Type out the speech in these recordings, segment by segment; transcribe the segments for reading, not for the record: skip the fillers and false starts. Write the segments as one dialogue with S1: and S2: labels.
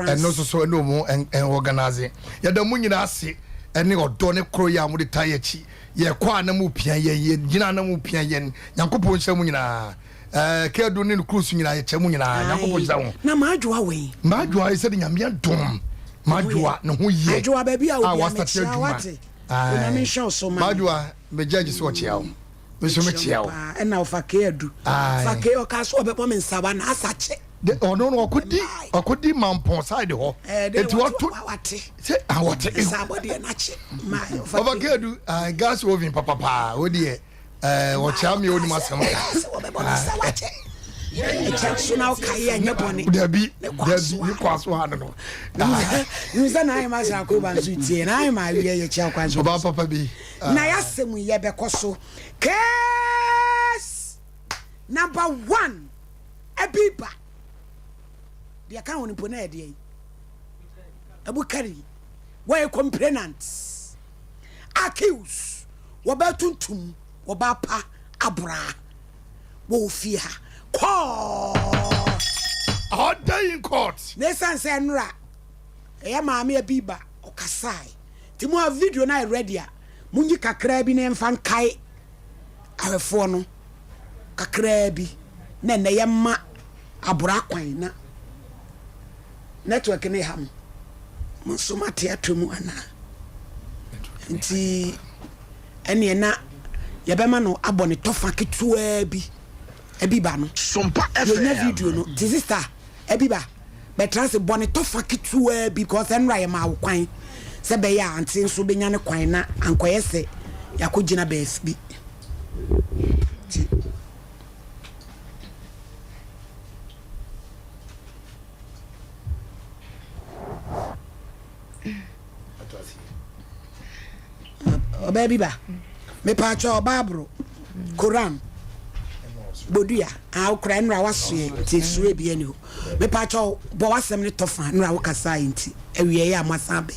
S1: and no so no more and organizing. Yada munyina ase ene odo ne kro ya mu de tayechi ye kwa na mu pia ye gina na mu pia ye Yankopon hye mu nyina kedu ne cruise nyina ye che mu nyina Yankopon hye wo
S2: na maadwoa we
S1: maadwoa ise de nyame dom maadwoa ne ho ye
S2: maadwoa ba bia wo
S1: wa start adwuma
S2: na me hye so ma
S1: maadwoa me judge so chia wo me so me chia wo
S2: na ofa kedu fa ke o ka so obebo me nsaba na asache
S1: no okudi mampon side ho eti woto say awate
S2: somebody na che my
S1: overgedu gas oven papa odi wo cha me oni masam
S2: so now kai anya boni
S1: dabi ni kwaso ha no
S2: nza na ai ma sha ko ban su tie na ai ma wie ye cha kwaso
S1: baba papa bi
S2: na ya semu ye be koso case number 1 Abiba the account on pona dey abukari why complainants accuse wabatuntum wabapa abra wo fie ha
S1: all day in court
S2: nesan say nra eya maame Abiba okasai ti mo video na ready a munyi kakra bi ne mfa nkai awefo no kakra bi na na yema abra kwan na network ne ham musumate atomu ana nti ene na yebema no abone tofa ketua bi Abiba no
S3: Sompa FM
S2: video no this sister Abiba be trans bone tofa ketua because enra ye ma kwan se be ya anti nso benya ne kwan na ankoye se yakogina be bi baby ba me pa cho babro Quran bodua a ukra nra wasoe ti suwe bi ani ho me pa cho bo wasem ne tofa nra wo kasa nti awie ya amasa be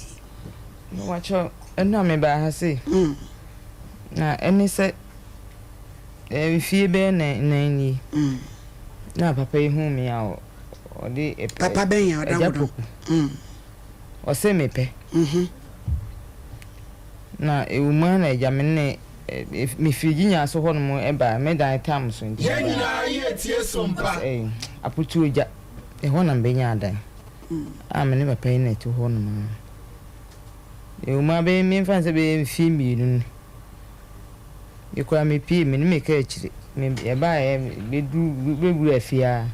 S4: no wacho ena me ba ha se na eni se fie be na ni na papa hu mi a o de
S2: papa ben ya da wo
S4: o se me pe na ewuma na ejamene mi figinya so ho no mo eba me dan tam so nti
S3: ye nyina ye tie Sompa
S4: aputu oja ho na mbenya adan me ne papa ina tu ho no mo ewuma be mi mfa se be fi mi nu ekwa me pie me ne me ka akire me eba be du afia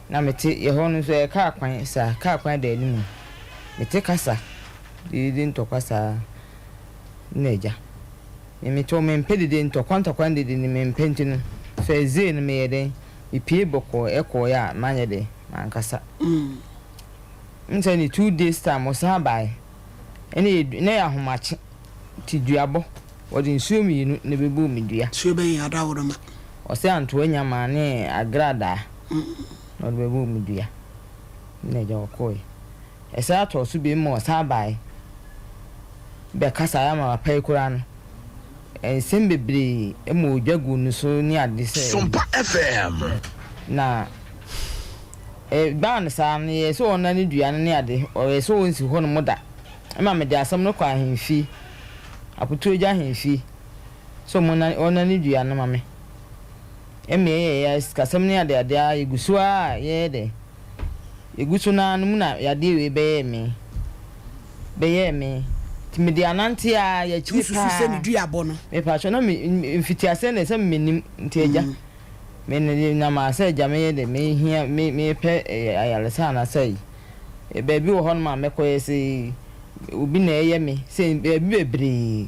S4: na me te ye ho no so e ka kwan sa ka kwan da ni mu me te kasa di ntokasa neja me to me mpedede ntokwan de ni me mpenti no feze no me yede ipie boko eko ya manye de mankasa nse ni 2 days time o sa bai ene ne ya homache ti duabo wodi nsuo mi nu ne bebu mi dua
S2: so ben ya da woro ma
S4: o se anto anya ma ne agrada no bebu mi dua neja okoi esa to so be mo sa bai be kasa ya ma pai kuran ensem bebre emo dwagu no so ni ade se
S3: Sompa FM
S4: na ban sa ne so ona ne dua ne ade o so onsi ho no moda ma me de asam no kwa ahemfi aputu ja ahemfi so mo na ona ne dua no ma me ya kasam ne ade ade a egusu a ye de egusu na no mu na ya de we be ye me timidi anante a ya chiripa
S2: se ni dua bo no
S4: me pa cho na me mfiti ase na se menim nteja me ne na ma se ja me de me hia me pe ayalesa na sei e ba bi wo hon ma me koye se obi na eye me se bi bebre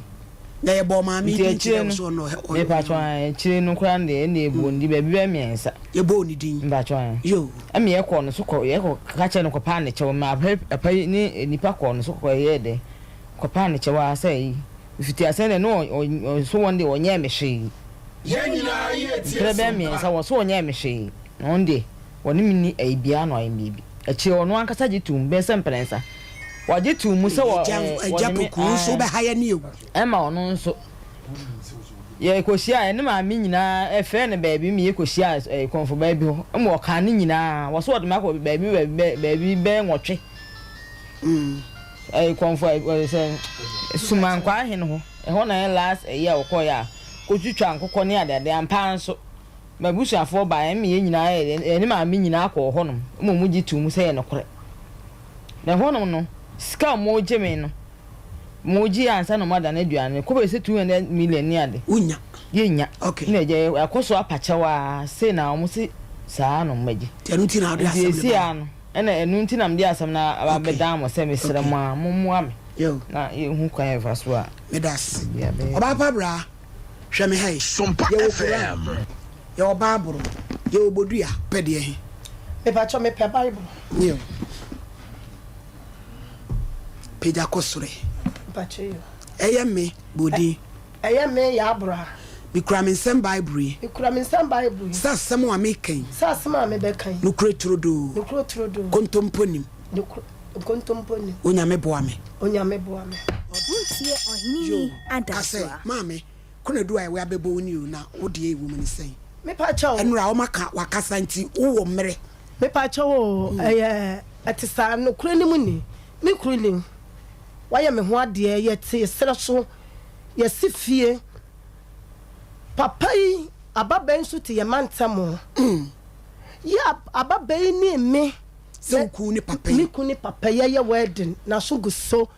S2: na ye bo ma mi din chire so no
S4: me pa cho an chire no kra de na ebu ndi ba bi ba miensa
S2: ye bo ni din
S4: mba cho an
S2: yo
S4: ame ye ko no so ko ye ko ka che no ko pa ne che ma pa ni nipa ko no so ko ye de kopa ne chewa sai fiti asene no so wonde onye mehwe
S3: ye nyina ye tie
S4: Sompa me sa wo so onye mehwe onde woni mini aibia no ayembi achi ono ankasa gitum be semprensa wagitum se wo
S2: japoku so be haya ni ewu
S4: ema ono nso ye kosia ene ma mi nyina e fe ne baabi mi ye kosia konfo baabi ho mo ka ne nyina wo so de makọ baabi be nwotwe konfo se suman kwa he no ho e ho na last year wo koya ko twitwa nkokọ ne adade ampa nso mabusuafo ba em ye nyina ene ma mi nyina akọ ho no mo mu gitu mu se ye no kore na ho no ska mo jeme no moji ansa no mada na duane ko be se 200 million ni ade
S2: unya
S4: yenya
S2: okay
S4: na je akoso apachawa se na omo si saa no maji
S2: tenu ti na ade asem
S4: si ano ena enu nti na mde asem na abeda mo se mesere mo a mommo ame
S2: yo
S4: na hu kwan eva so a
S2: medas oba pabra hwe me hai
S3: Sompa FM
S2: ye oba aburu ye obodua pede he
S5: me pa cho me pe bible
S2: yo peja kosore
S5: pa cho yo
S2: eye me bodi
S5: eye me ya abura
S2: bikura me nsem bible
S5: ikura me nsam bible
S2: sa sem wa me kan
S5: sa sema me be kan
S2: nukure turodo kontomponim
S5: kontomponi
S2: onyame boa me
S6: Obuntie ohini adaswa
S2: mame kuna duwa we abebo ni o na wode ewu mu ni sen
S5: me pa cho
S2: enura o maka wakasa nti wo mmere
S5: me pa cho atisa nukure ni mu ni me kure ni waya me ho ade ye te sere so ye sifie papai ababen so te ye mantamo ya ababen ni me
S2: se ku ni papai
S5: mi ku ni papai ye wedding na so go so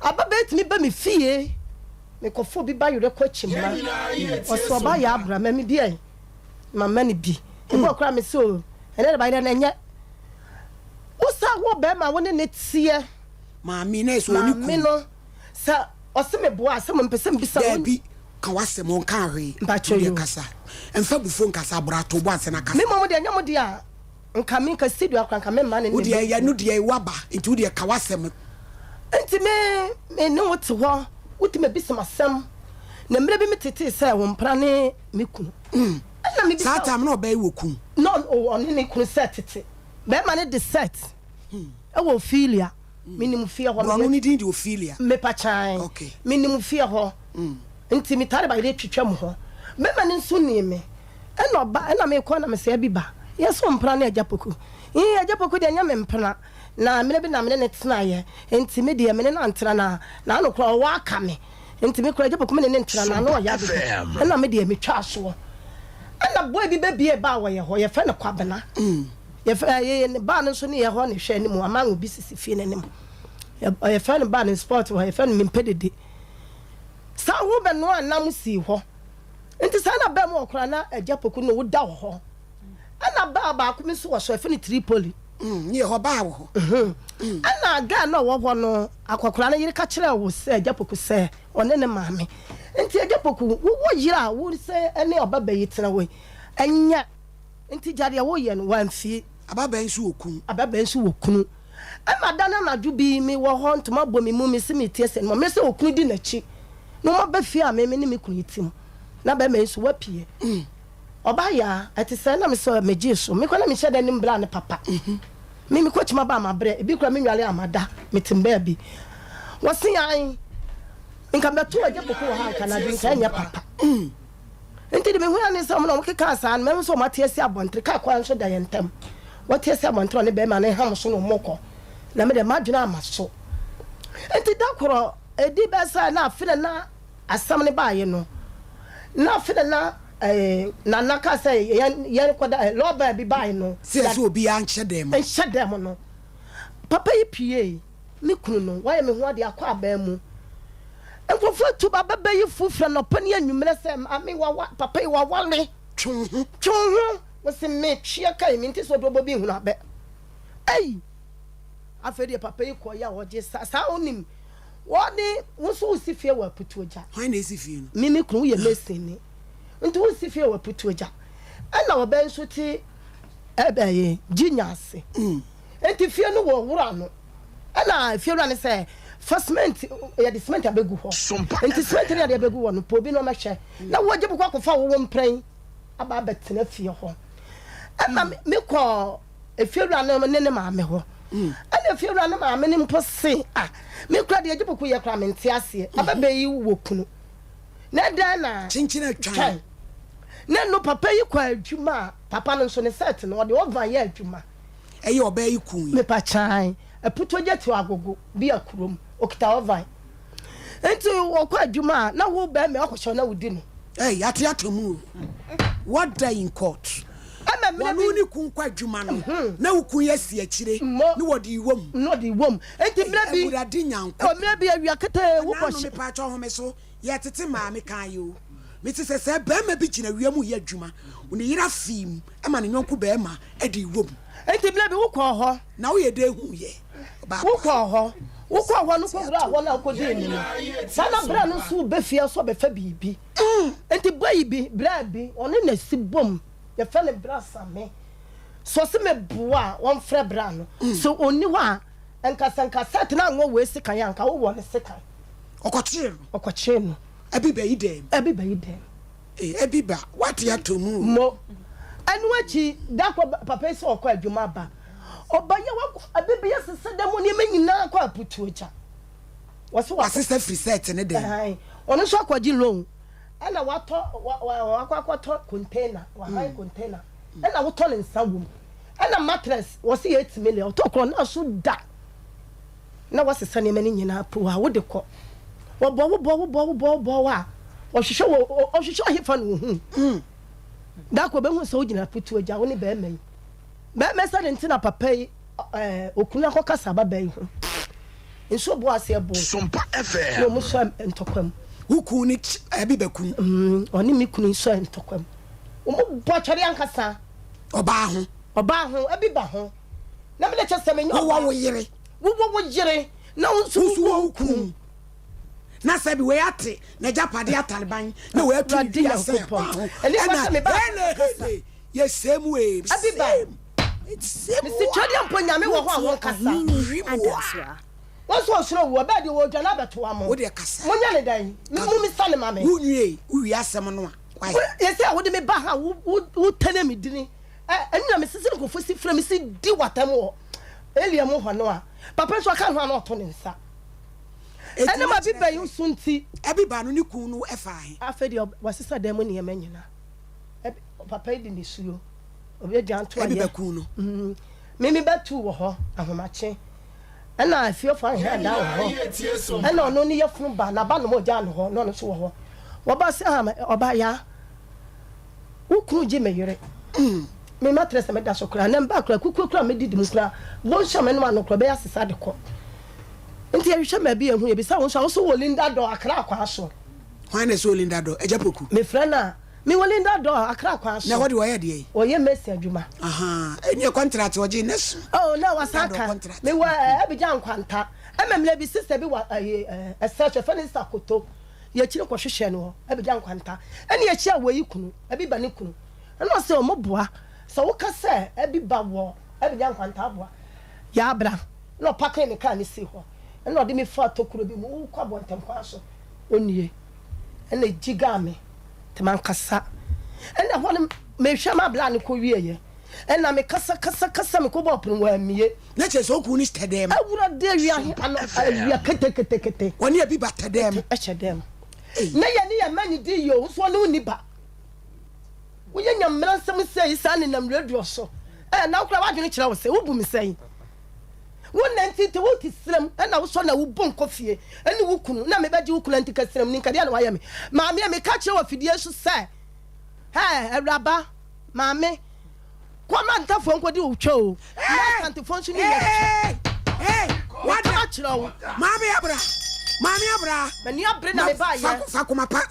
S5: ababen mi ba mi fie me kofo bi ba yure kwa chimma o so ba ya abra ma mi bi ai mama ni bi e bo kra me so ene ba ina na nye usa wo be ma wo ne tie
S2: ma mi na so ni ku
S5: mi no sa o se me bo ase mo mpese mbisa
S2: wo bi ka wase mo kan hwe
S5: ye
S2: kasa emfa bufo nkasa abra to bo ase na kasa
S5: me mo de anya mo de a nka mi ka studio akran ka me ma ne
S2: wo de ya no de waba nti wo de ka wase me
S5: nti me no wote ho wote me bisa masam na mre bi metete se wo mpra ne me kunu na me bisa
S2: sa tam na obai wo kun
S5: no oni ne kunu set tete be ma ne de set e wo filia minimum fear ho
S2: no ni din de Ophelia
S5: me pa chan
S2: okay
S5: minimum fear ho nti mi tare ba ire twetwa mu ho me ma ne nso ni me e no ba e na me ko na me se bi ba yeso mpra na ajapoku ajapoku de anya me mpra na mene bi na mene ne tena ye enti me de mene na ntena na no kro wa aka me enti me kro ajapoku mene ne ntena na no ya be e na me de me twa so na boy bi be bie ba wo ye ho ye fe ne kwabena ye fe ye ne ba no so ne ye ho ne hwe ne mu amango bi sisi fie ne nem ye fe ne ba ne sport wo ye fe ne mempedede sa wo be no anam si ho enti sa na ba mo okra na ajapoku no wo da ho ana ba ko mi so wo so fe ne Tripoli
S2: ye ho ba wo
S5: ana ga na wo ho no akokora na yiri ka kire wo se ajapoku se one ne maame enti ajapoku wo yira wo se ene obaba yi tena we anya enti jare wo ye no wanfie
S2: ababa nsu
S5: okunu ama dana na djubi mi wo ho ntoma bo mi mu mi se mi tie se no me se okunu di na chi no ma ba fie a me ne me kunu yitim na ba me nsu wapie oba ya atisa na me so meji so me kwana me hyeda ni mbra ne papa me ko chima ba ma bre ebi kura me nwale amada metimba bi wosi yan nka me to aje poku ha kana bi nka nya papa enti de me hu ani so mo ke ka sa me so ma tie si abontre ka kwa nso da yentam wotie si abontre ne be ma ne ham so no moko na me de madwena amaso enti da koro edi be sa na afire na asam ne ba ye no na afire na na naka say yen kwada loba bi bai no
S2: se obi an hyedem
S5: no papa yi pie me kunu no why me ho ade akwa aba mu enkrofo tu baba yi fufra no pani anwumre se ami wa papa yi wa wale twon wo se me twia kai mi nti so do bobi hu na be afedi papa yi ko ya wo je sa onim woni wo so usifie wa putuoja
S2: why na isifie no
S5: mimi kunu ye mesini nti wo sifie wa putuoja ana wo ben so ti ebeye ginyase enti fie no wo wura no ana fie wura ne se first cement ya the cement abegu ho enti cement ne abegu wo no po bi no mehwe na wo gyebu kwa kofa wo mpran aba betena fie ho ana me ko efie wura no ne maame ho ana efie wura no maame ne mpo se me kura de gyebu ku ye kura me ntiase aba be yi wo kunu na dana
S2: chinchina twan
S5: na no papa yi kwa adwuma papa no so ne set no de ovan ya adwuma
S2: eye oba yi kun
S5: me pa chan aputo jeti agogo bi akurom okita ovan enti wo kwa adwuma na wo ba me akohye na wudi no
S2: ate atomu what day in court wanu ni kun kwa adwuma no na wo kun yesi akire ni wodi iwom
S5: no di wom enti mra bi
S2: urade nyanko
S5: o mra bi awia kete wo
S2: ko me pa cho home so ye tete ma me kan yo me ti se ba ma bi gina wiam ye adwuma oni yira fim e ma ne nyonko ba ma e di iwom
S5: enti mra bi wo ko ho
S2: na wo ye de hu ye ba
S5: wo ko ho no ko bra ho na ko di ni sana bra no so be fie so be fa bibi enti boy bi bra bi oni na si bom ye fa ne bra same so se me boa won fra bra no so oni wa enkasa tena ngo we sikan yanka wo wo ne sikan okoche no
S2: abi ba idem abi ba what ya to mu
S5: mo anu achi da ko papa se okọ adwuma ba obaye wa abi ya sese da mo ne manyina akọ aputu ocha
S2: wa sister free set ne dem
S5: ono so akwaji loan ana wato akwato container wa high container ana wato ne nsawum ana mattress was 8 million to ko na so da na wasesa ne mani nyina po wa wo de ko wo bo wa o hwehwe ahefa no hu da ko be hu so gina putu agya wo ne be mai be sa de ntina papa yi okunu akọ kasa baba yi hu nso bo ase bo
S3: Sompa FM
S5: no mo so entokwam
S2: huku ni abi bakun
S5: oni mi kunu so entokwam o mo bo tware ankasa
S2: oba ho
S5: abi ba ho na me le chese me nyo
S2: wo yire
S5: wo yire na nso
S2: wo huku na sabi we ate na japade ataliban na we atu di ase ele ye same way
S5: abi ba
S2: it's same
S5: mi si twade amponya me wo ho awon kasa
S6: adaswa
S5: wọ́n sọ ọ̀ṣọ́ wo ọbẹ̀ di wo ọjọ́ náà bẹ̀ tó wa mọ́.
S2: o de kasa.
S5: mo nyẹ ne dan mú mi sani ma mi.
S2: wúwi asẹ́mu nù wa.
S5: yẹsẹ àwọn de mi ba ha wú tẹ́lẹ̀ mi dini ẹni na mi sisi kò fo si fúnra mi si di wàtẹ́mu wọ eliya mu hàn náà papa nsọ ká hàn náà ọ̀tọ̀ ne nsa. ẹni ma bí bẹ́ẹ̀ yín sun ti.
S2: ẹbí baanu ni kun nu ẹfa ahin.
S5: afẹ́ di wà sísá dẹ́mu ni ẹ̀mẹ́ nyina papa yi di ni suyo obi ẹ̀ di àǹtọ́ ayẹ.
S2: ẹbí bẹ kun nu.
S5: mímí bẹ́ẹ̀ tu wọ̀ hɔ ahomakye. Ana afio fa hand down ho ana ono ni yefunu ba na ba no mo ja no ho no so ho wo ba se ha oba ya ukunu je meyere me matres me da so kra na mba kra kukura me didi mu kra won sha me no anokra be asesa de ko nti ehwe ma bi ehu e bi sa won so wo linda do akra akwa so
S2: hwan na so linda do ejapoku
S5: me frana me wo linda do akra akwa so
S2: na what do I dey
S5: o ye mesi adwuma
S2: any contract o je nesu
S5: oh na wasaka me wa abija nkwanta ememle bi sister bi wa search for instance koto ye kire ko hwehwe no abija nkwanta ene ye chia wo yi kunu abi ba ne kunu ene se o moboa so wo ka se abi ba wo abija nkwanta aboa ya abra no paka ne ka ne si ho ene ode me fa tokuro bi mu kwa bontem kwa so onie ene jigame mankasa ena hon me hwa ma bla ne ko wieye ena me kasa me ko bopun wa miye
S2: na che so ku ni stedem
S5: awura de wi ahi ano awia kete
S2: woni abi ba tedem
S5: e chedem na ye ne ye mani di yo so no ni ba wo ye nyamra nsem sei sa ne nam radio so na okra wa dwene kira wo se wo bu mi sei won nanti te wo ti srem na wo so na wo bon kofie ene wo kunu na me baji wo kunu anti ka srem ni nkade na wa ya me maame me ka kire wo fidie so se awraba maame kwa ma ntafo nkodi wo twa o na anti fon so ni ya
S2: what da kire wo maame abra
S5: mani abre na me ba ya
S2: fakuma pa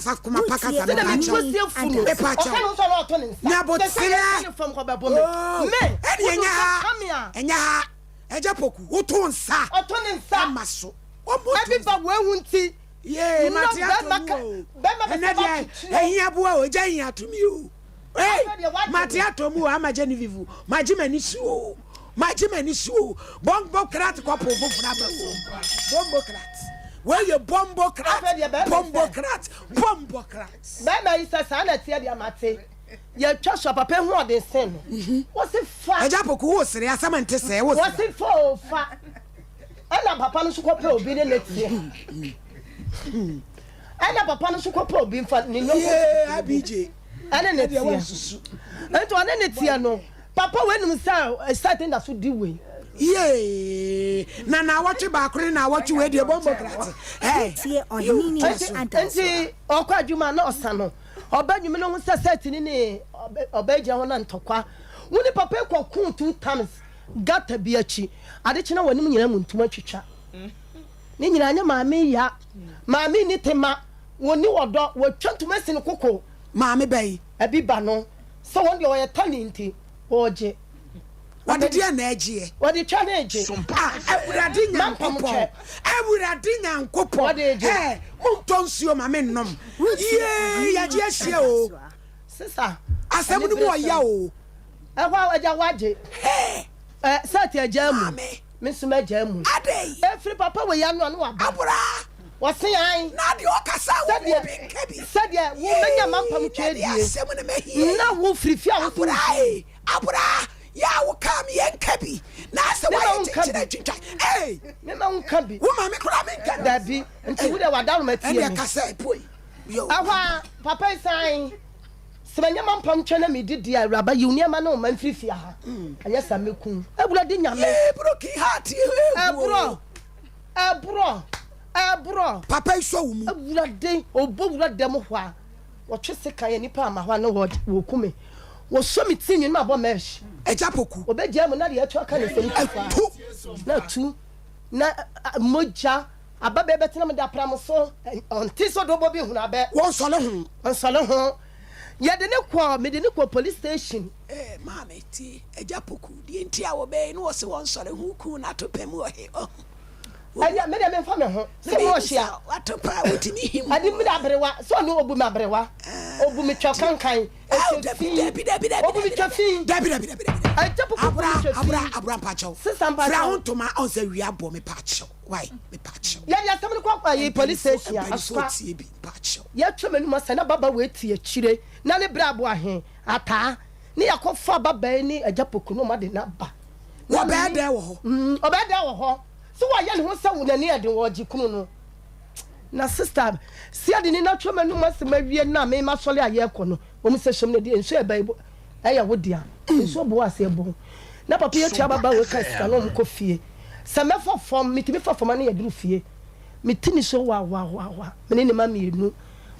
S2: ka sa na
S5: me ko se funu
S2: e pa cha
S5: o so na to ni nsa
S2: na botsira
S5: fam ko ba bo me
S2: enya ha ejapoku utonsa
S5: otoninsa
S2: amaso
S5: abi ba wo nti
S2: ye mati atomu enade ehia boa o jahin atumi o mati atomu amaje ni vivu majimani su bombo krat ko po fufura ba bombo krat where you bombo krat
S5: ba ma isa sana tie dia mate ye twa so papa hu ode sen wo se fa
S2: ejapoku wo sere asamante se wo
S5: se fa ana papa no so ko pe obi ne netie ana papa no so kopo obi mfa ne nyom
S2: yeah abj
S5: ana ne tia ento ana ne tia no papa wenum sa start na so di we
S2: yeah na watch back na watch we dey bombo krat
S6: tie onini adaso
S5: enti okwa adwuma na osano oba dwuma no sa set ni ne oba gya ho na ntokwa woni papa kwakun 2 times gata bi achi ade kina wanim nyina mu ntuma twetwa ni nyina anya maame ya maame ni tema woni wodo watwa ntuma sin kokko
S2: maame bai
S5: abiba no so won de o ye talent oje
S2: wadi dia na eje
S5: wadi twa na eje
S2: awurade nyankopɔ montonsuo maame nnom ye ya je ahia o
S5: sisa
S2: asɛm no mo ya o
S5: ɛhɔ agya waje sati agya mu me suma agya mu
S2: adai
S5: efiri papa we ya no aba
S2: abura
S5: wɔse an
S2: na de okasa wo bi nkabi
S5: sɛdeɛ wo menya mampam twedie
S2: asɛm no mahie
S5: na wo firifia wo
S2: abura ya wo kam ye nkabi na sɛ wa yɛ twitwa
S5: me ma nkabi
S2: wo ma me kora me nkabi
S5: dabi nti wo de wadaru matie
S2: ɛne kasa poi yo
S5: ahwa papa san semanya mampam twɛ na me didi awraba yiwnia ma na o man firifia ha anya sa mekun abura de nyame
S2: broki heart
S5: aburo
S2: papa iso wo mu
S5: awurade obowura dem ho a wɔtwe seka ye nipa ama ho na wo kume wo so mi tinyi na bɔ mesh
S2: eja poku
S5: obegya mu na de atwa ka ne fam na tu na moja ababe betena me da pram so onti so do bo bi huna be
S2: won sole ho
S5: ye de ne kwa me de ne kwa police station
S2: mama ti eja poku de nti a wo be no wo se won sole ho ku na to pam wo he
S5: aya me de me fa me ho se mo hia
S2: watopa wotimi him
S5: adi mi da brewa so no obu ma brewa obu mi twa kankan
S2: dabi
S5: obu mi twa fi
S2: dabi
S5: aja poku
S2: abra pacho
S5: sisamba
S2: fra hontoma on se wi abo me pacho why me pacho
S5: ya ya sam kwa ye police station
S2: akwa tie bi pacho
S5: ya tweme no masa na baba we tie chire na ne bra abo ahen ata ne yakofa baba ni aja poku no ma de na ba
S2: wo be da wo ho
S5: so wa ya ne ho sa wonani ade wo gi kunu no na sister si ade ni na tweme no masa ma wie na me ma sole aye ko no o mu se hwem ne de enso e bai eya wo dia enso bo ase bo na papa ye tua baba we ka sika no mko fie se me fofom mitimi fofom na ye duru fie mitini so wa me ne ma mienu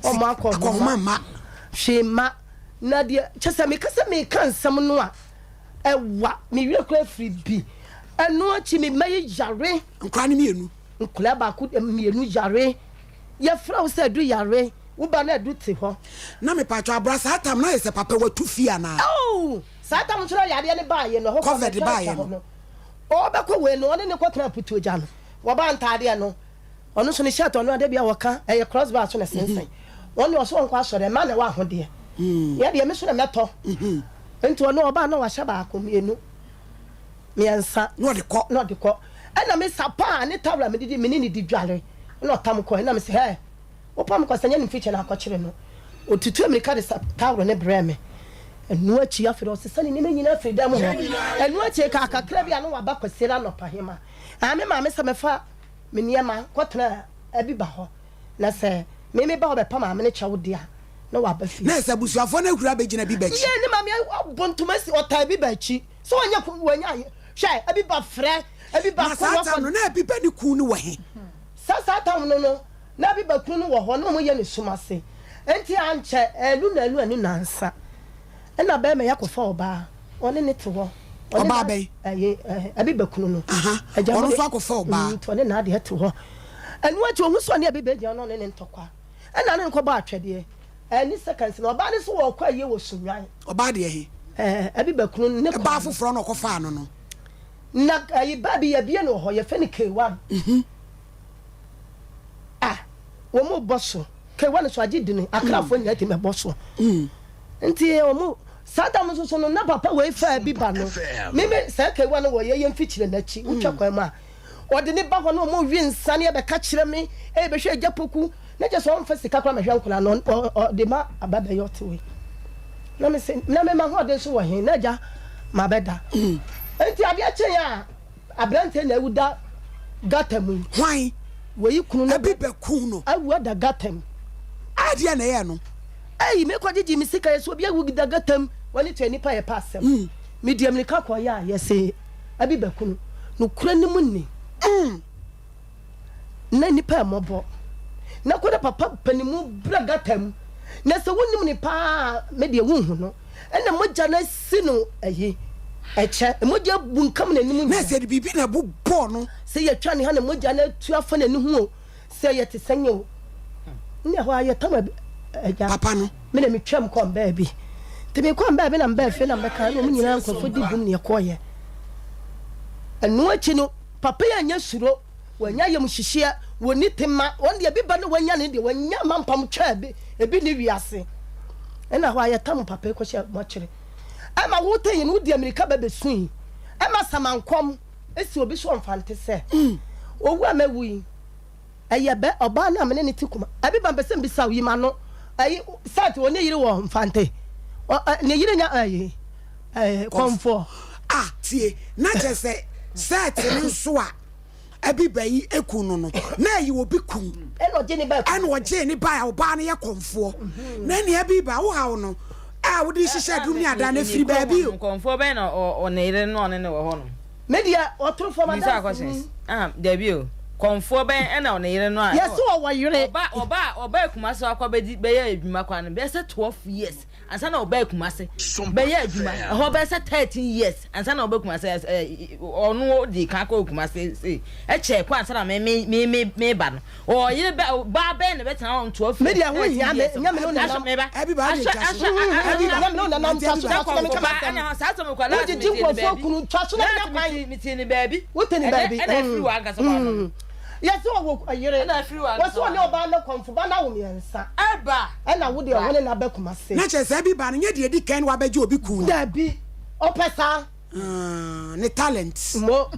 S5: o ma akọ
S2: mama
S5: hwema na de chese me kase me kan sam no a ewa me wi kra free bi enu achi me mayi yare
S2: nkra ne mienu
S5: nkula ba ku mienu yare ye fra wo se du yare wo ba na du te ho
S2: na me patwa abrasa atam na yese papa watu fia na
S5: oh satam chura yare ne ba ye no ho
S2: covered ba ye no
S5: o be ko we no ne ko tena putu oja no wo ba ntade no ono so ne shirt ono ade bia wo ka e cross bar so ne sensen ono so nko asore ma na wa ho de ye de me so na meto enti ono oba na wa hya ba ko mienu miensa
S2: no de ko
S5: ena me sapa ne tawla me didi me ni di dwale no tam ko ena me se he opam ko sanya ni feature na akọkire no otutu amerika de tawla ne breme enu achi afiro se sani ne nyina freedom ho enu achi ka akakra bia no waba kwasira no pahema ame ma me se me fa me niema kwotena abi ba ho na se me ba obepa ma me ne chawo dia na waba fi
S2: na se busuafo na kura begina bi bachi
S5: ye ne ma me bontumasi ota bi bachi so wanya hwai abi ba frɛ abi ba ko
S2: wɔ no na abi ba ni ku no wɔ he
S5: sasa tam no na abi ba ku no wɔ hɔ no mo yɛ ne sumase enti anche elu nansa na ba me yakofa oba one ne te hɔ
S2: oba bɛ
S5: abi ba ku no
S2: ɔno so akofa oba
S5: to ne na de te hɔ enu ati ohun so ne abi ba gya no ne ntokwa na ne nkɔ ba atwɛde ni seconds na oba ne so wɔ kwa ye wɔ sunwan
S2: oba de he
S5: abi ba ku no ne
S2: ba foforo no kɔfa no no
S5: na ayi babi ya bie no ho ye fe ni K1 wo mo bosso K1 so agi dini akrafo nya ti me bosso nti wo mo sadam so no na papa we fa bi ba no me sa K1 wo ye mfikyire na chi utwa kwa ma ode ne ba ho no mo wi nsane e be ka kire me e be hwe ajapoku na je so mfa sika kwa ma hwe nkula no de ma ababa yote we na me se na me ma ho de so wo he na ja ma beda enti ade ache ya abrante na ewuda gatam
S2: hwan
S5: we kunu na
S2: abi be ku no
S5: awu da gatam
S2: dia na ye no
S5: ei me ko gigi mi sika ye so bia wu gidagatam woni to nipa ye passem medium ni ka ko ya ye se abi bakunu no kura ni mu ni na nipa mobo na ko da papa panimu bragatam na se wonim ni pa me de wu hu no ena mogya na sino ayi eche mogya bunkam na nimu
S2: na se bibi na bu bo no
S5: se ye twa ne ha na mogya na tu afa na ni hu se ye te sanye o ne ho aye tama eja
S2: papa no
S5: me na me twam kom ba bi te me kom ba bi na mba fe na mbeka no mu nyina nkofo di bum ne yekoye enu achi no papa ya nya suro wanya yem hihia woni tema won de biba no wanya ne de wanya mampam twa bi ebi ne wiase ena ho aye tam papa ko hye mo kire ama wo te yin wo di amerika ba besun ama samankom esi obi so mfante se owu amawu aye be oba na amene ne tikuma abi ba mpese mbisa wi ma no ayi sat woni yire wo mfante ne yire nya ayi komfo
S2: tie na je se sat ni so a abi bayi ekunu no na yi obi kun
S5: eno je ni ba
S2: eno je ni ba oba na ye komfo na ne abi ba wo hawo no wo di hihye dum ni ada na firi ba bi
S4: komfo be na o ne yire no ne wo ho no
S5: media otrofo madam
S4: Debi o konfo ben na o ne yire no a
S5: yes o wa yire
S4: oba kumase akwa be ye adwuma kwa no be se 12 years ansa na oba kumase be ye adwuma ho be se 13 years ansa na oba kumase onu di kan kwa kumase se e che kwa ansa na me ba no o yire ba be na be tan on 12
S5: media ho nya me no na
S4: me ba
S2: abi ba de
S5: abi nya me no na na twa so me
S4: ba ana sa so me kwa la
S5: wo di konfo kunu twa so na nya kwan
S4: mi ti ni baby
S5: wo te ni baby
S4: and every one ga so ba
S5: yes wo ayire
S4: na free one
S5: wo so ne oba na konfo ba na wo miensa
S4: eba
S5: na wo de wo ne na ba kumase
S2: na che se bi ba no nye de di kan wa ba je obi kun
S5: da bi opesa
S2: ne talent
S5: mo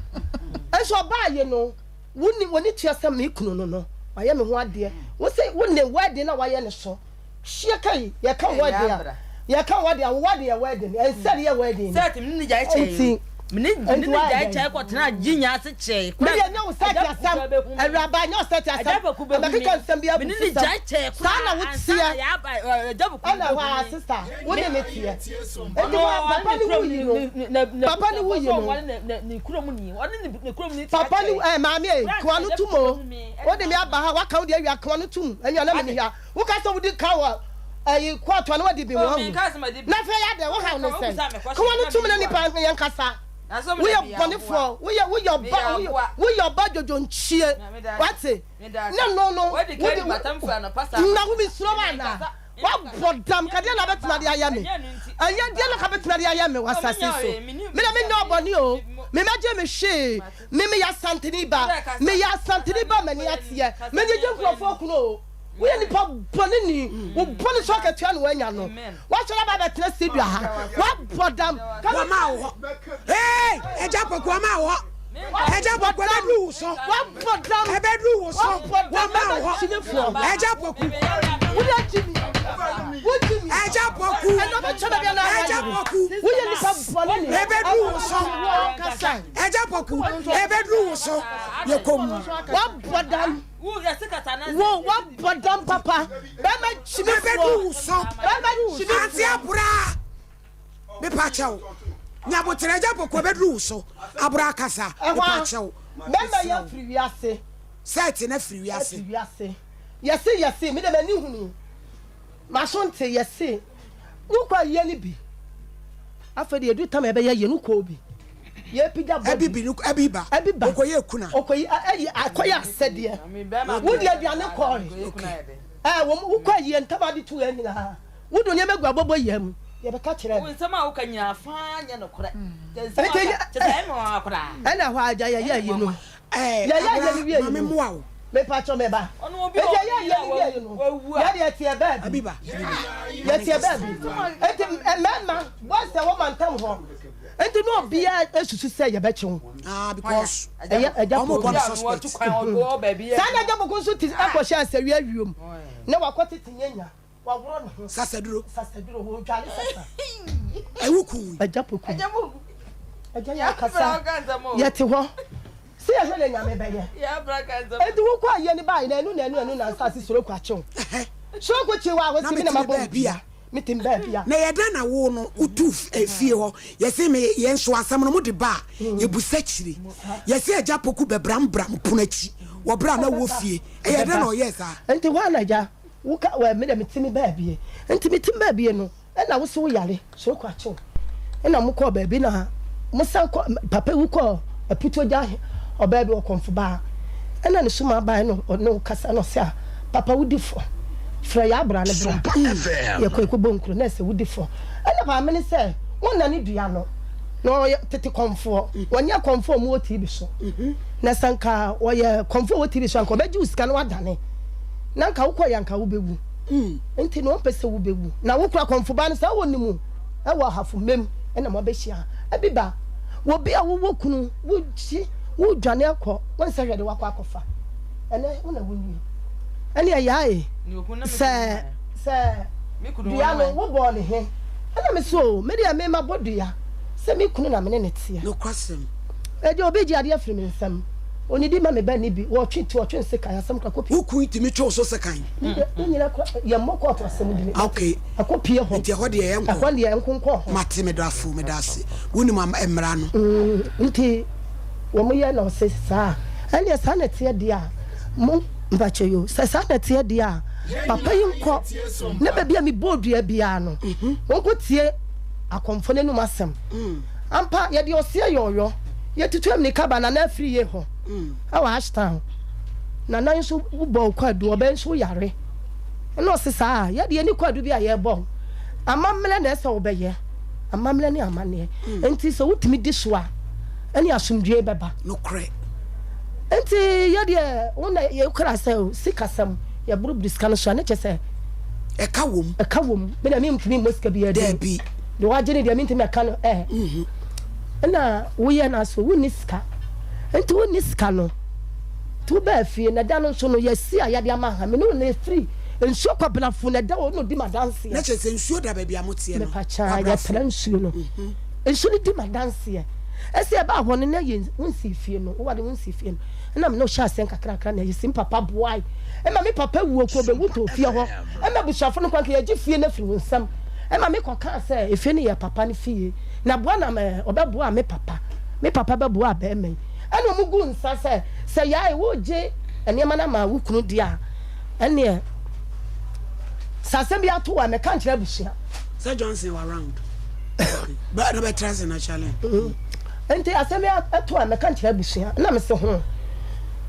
S5: eso ba ye no woni tia sam na ikunu no aye me ho ade wo se woni wade na waye ne so hie kai ye kan wade a ye kan wade a wade ye wade en sare ye wade
S4: set mi ni ja che mini ja che ko tena ginya se che
S5: me ye no set asam awraba no set asam ba kan sam bia
S4: mini ni ja che ko
S5: sana wo tia
S4: ya ba jabu ku
S5: ana wa sister woni me tia papa ni wo yi no papa ni wo yi no
S4: ni kuro mu ni oni ni kuro mu ni
S5: papa ni maami e kwa no tumo wodi me aba ha waka wo de awia kwa no tum enya na me ni ya wo ka so wodi ka wa ayi kwa to na wodi bi wo na fe ya de wo ha no se kwa no tum na ni pa yan kasa we are bonifo we are ba jojo nchie wate no
S4: we dey matam fa na pastor
S5: na wo mi suro na wa bodam ka de na betina de ayame anya de na ka betina de ayame wasase so me na me no boni o me maje me hwe me ya santini ba mani atie me je nkrofo kuno o we ni pa boni ni wo boni so ka tua no anya no wa chora ba betina studio ha wa bodam
S2: ka ma wo hey eja pokwa ma wo eja pokwa be du so
S5: wa bodam
S2: e be du so wa ma wo eja pokwa
S5: wo ya timi
S2: eja pokwa eja pokwa
S5: wo ya ni pa boni ni
S2: e be du so eja pokwa e be du so ye kom
S5: wa bodam
S4: wo ya sekata na
S5: wo wa bodam papa be ma chimi
S2: e be du so
S5: be ma chimi
S2: anti abura be pa chao nya botere eja pokwa be du so abura kasa be pa chao
S5: be ma ya free wiase
S2: set na free wiase
S5: yesi me de mani hunu ma so nte yesi wo kwa ye ni bi afede edu tam e be ye nu ko bi ye pija body
S2: abiba okoye kuna
S5: okoyi akoya asede wo de aduane ko wo kwa ye ntaba de tu ani na wo do nyema gwa bobo yam ye be ka kire
S4: wo nsama wo kanya fa nya no kora tensama mo akora
S5: ana ho aja ye no ye ni wie
S2: mame moa wo
S5: me pa cho me ba
S4: ono obi
S5: ye ni no ya de tie ba
S2: abiba
S5: ye tie ba bi enti emma what's the woman tam ho enti no bia esusu se ye be chew
S2: because
S5: eja
S2: mo
S5: po
S4: wo tu kwan o baby
S5: sana eja po so ti akoshe asewi awiom na wakoti tinyanya waworo no
S2: sasaduro
S5: ho twale sasa
S2: ewuku
S5: eja po ku eja ya kasa ye te ho se ye hwele nyame be ye
S4: ya braka nza
S5: enti wo kwa ye ni bai na enu na asase soro kwa chew so ko chi wa wo si me na mabo bia meeting bia
S2: na yeda na wo no utu fie ho yesi me ye nso asam no mo de ba ye busa chiri yesi agya poku bebram punachi wo bra na wo fie yeda na o yes a
S5: enti wa na ja wo ka wa me da meeting bia enti meeting bia no na wo so yare so ko acho na mo ko baabi na mo san ko papa wu ko aputo ja o baabi o konfo ba na ne suma ba no kasa no se papa wu difo fra ya bra ne bra ye ko bonkro na se wu difo na ba me ne se won na ne dua no no tete konfo wonya konfo mu oti bi so na sanka wo ye konfo oti bi so anko beji usika no wadane na nka wo ko yanka wo bewu enti no pese wo bewu na wo kura konfo ba ne sa woni mu e wo hafu mem na mo be hia abiba wo bia wo kunu wo ji wo dwane akọ won se hwede wakọ akọfa ene wo na woni ene ayae se bia no wo bọ ne he ene me so me dia me ma bodua se me kunu na me ne tia
S2: no kwasem
S5: e de obeji ade afiri me nsam oni di ma me ba ni bi wo twe se kan asem ka kopi
S2: wo kun ti me twe so se kan
S5: nyina ye moko to asem di
S2: okay
S5: akopie ho
S2: nti ho de ye enko
S5: akwa de ye enko
S2: mate me do afu me da ase woni ma emra no
S5: nti wo mo ye na o se sa ene sa na tie dia mo mbache yo sa na tie dia papa yinko na ba bia mi bodua bia no wonko tie akomfo ne no masem ampa ye de osie yoyo ye tutu am ni kaba na free ye ho awa ashtown na nan so bo kwadu oben so yare no se sa ye de ni kwadu bia ye bo amamle na se obeye amamle ni amane enti so wutimi di so a eni asumdue beba
S2: no kre
S5: enti ye de wona ye kra se sikasam ye buru diskano so na chese
S2: e ka wom
S5: be na mi mtimi moska bia
S2: de bi
S5: de wajere de mi ntimi aka no na wo ye na so woni ska enti woni ska no tu ba fie na da no so no ye si a ye de ama ha me no na free ensuo kwabla fu na da wo no di madanse
S2: na chese ensuo da ba bia motie no
S5: me pa cha ya tra ensuo no ensuo di madanse ese e ba ho no na ye wonsi fie no wo de wonsi fie no na me no sha sen kakra na ye sim papa boy e ma me papa wu ko be wuto fie ho e ma bushafo no kwa ke ye gi fie na firi wonsam e ma me kwaka se e fie ne ye papa ne fie na boa na me obeboa me papa beboa be me ene mu gu nsa se ya e wo je ene ma na ma wu kunu dia ene sasem bia to wa me kan kire busia
S2: Sir Johnson were around but no better than a challenge
S5: enti asem ya to wa me kan kire busia na me se ho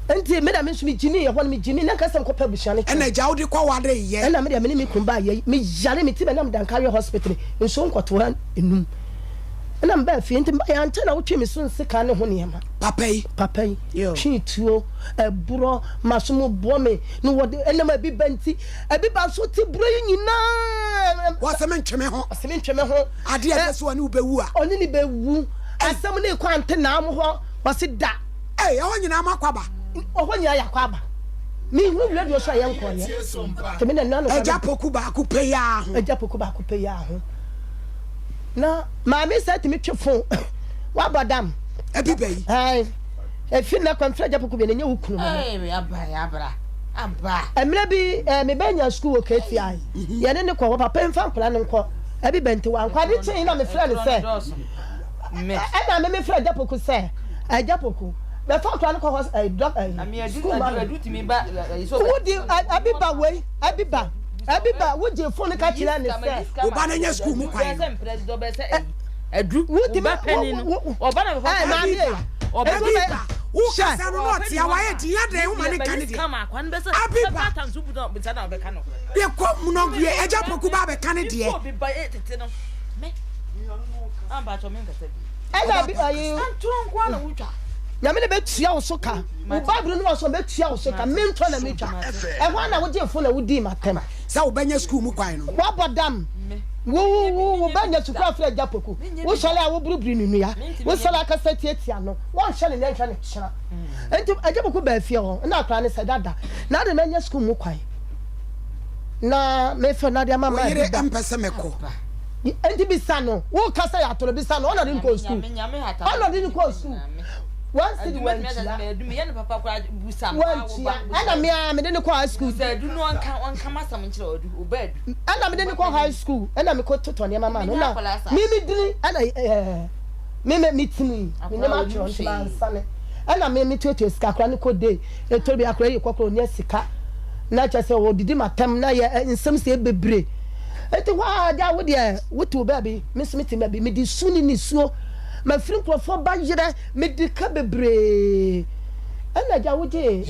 S5: enti me da me sumi jini ye ho me jini na kasem ko pa busia ne
S2: ene ja wo de kwa wade ye
S5: ena me da me ni kun ba ye me yare me ti be na me dan carry hospital nso nkoto ha enum ena mba fie enti ya nta na wotwe me so nsika ne ho ne ma
S2: papa yi
S5: twi tuo eburo masumu bo me no wode ena ma bi banti abi ba so ti buro yi nyina
S2: wa se me ntweme ho ade ya so ani ubewu a
S5: oni ni bewu asem ne kwante na am ho wase da
S2: ho nyina makwaba
S5: ho nyina yakwaba mi hu radio so ayenko ye temi na nanu
S2: eja poku ba ku pe ya ho na
S5: mami set me twefo wa bodam
S2: abi bayi
S5: e fi na kontra japo ku be na nya wukunu
S4: abra
S5: emre bi me banya school o KTI ye ne ko papa mfa nkula ne nko abi bente wa nkwa de chin na me fra ne se na me fra japo ku se japo ku be fa nkula ne ko doc
S4: adu timi ba
S5: wudi abiba we abiba wuje phone ka kira ne se
S2: oba na nya school mu kwan
S4: adu
S5: wudi
S4: ba penin oba na
S5: me
S4: oba
S2: wo kasa no not ya wa ye dia de wo mane kan de
S4: kama kwan be se
S2: abiba
S4: tanzu bu do na be kan no
S2: ye ko muno gwe eja poku ba be kan de
S4: obiba tete no me amba cho men kasa bi
S5: ela bi ayi
S4: antron kwa na wutwa
S5: nyame ne betua wo so ka wo bible no so betua wo so ka mento na metwa e ho na wo je fo na wo di matem
S2: sa wo banya school mu kwan no
S5: wa bodam wo banya school afra japoku wo sole a wo burubiri nunu ya wo sole aka setietia no wo hye ne ntwa ne kyera enti ajapoku ba afie ho na akra ne se dada na de manya school mu kwan na me fe na de mama
S2: wo yire empese meko
S5: enti bisa no wo kasa ya toro bisa no ona de ko school ona de ko school One city one chia.
S4: Do me and papa kwa busa.
S5: One chia. And me didn't call high school.
S4: Said do no one come as some child do bed.
S5: And I didn't call high school. And I'm called to Tony Mama. Mimi didn't and Mimi meet me. We never joined son. And I made me to a scacranical day. They told me I create a near Sika. Not just say, did my time now in some say be. Eti wa ja wo de wotu baby miss me baby me di suni ni suo ma firi krofo ba yire me di ka bebre ana ja wo je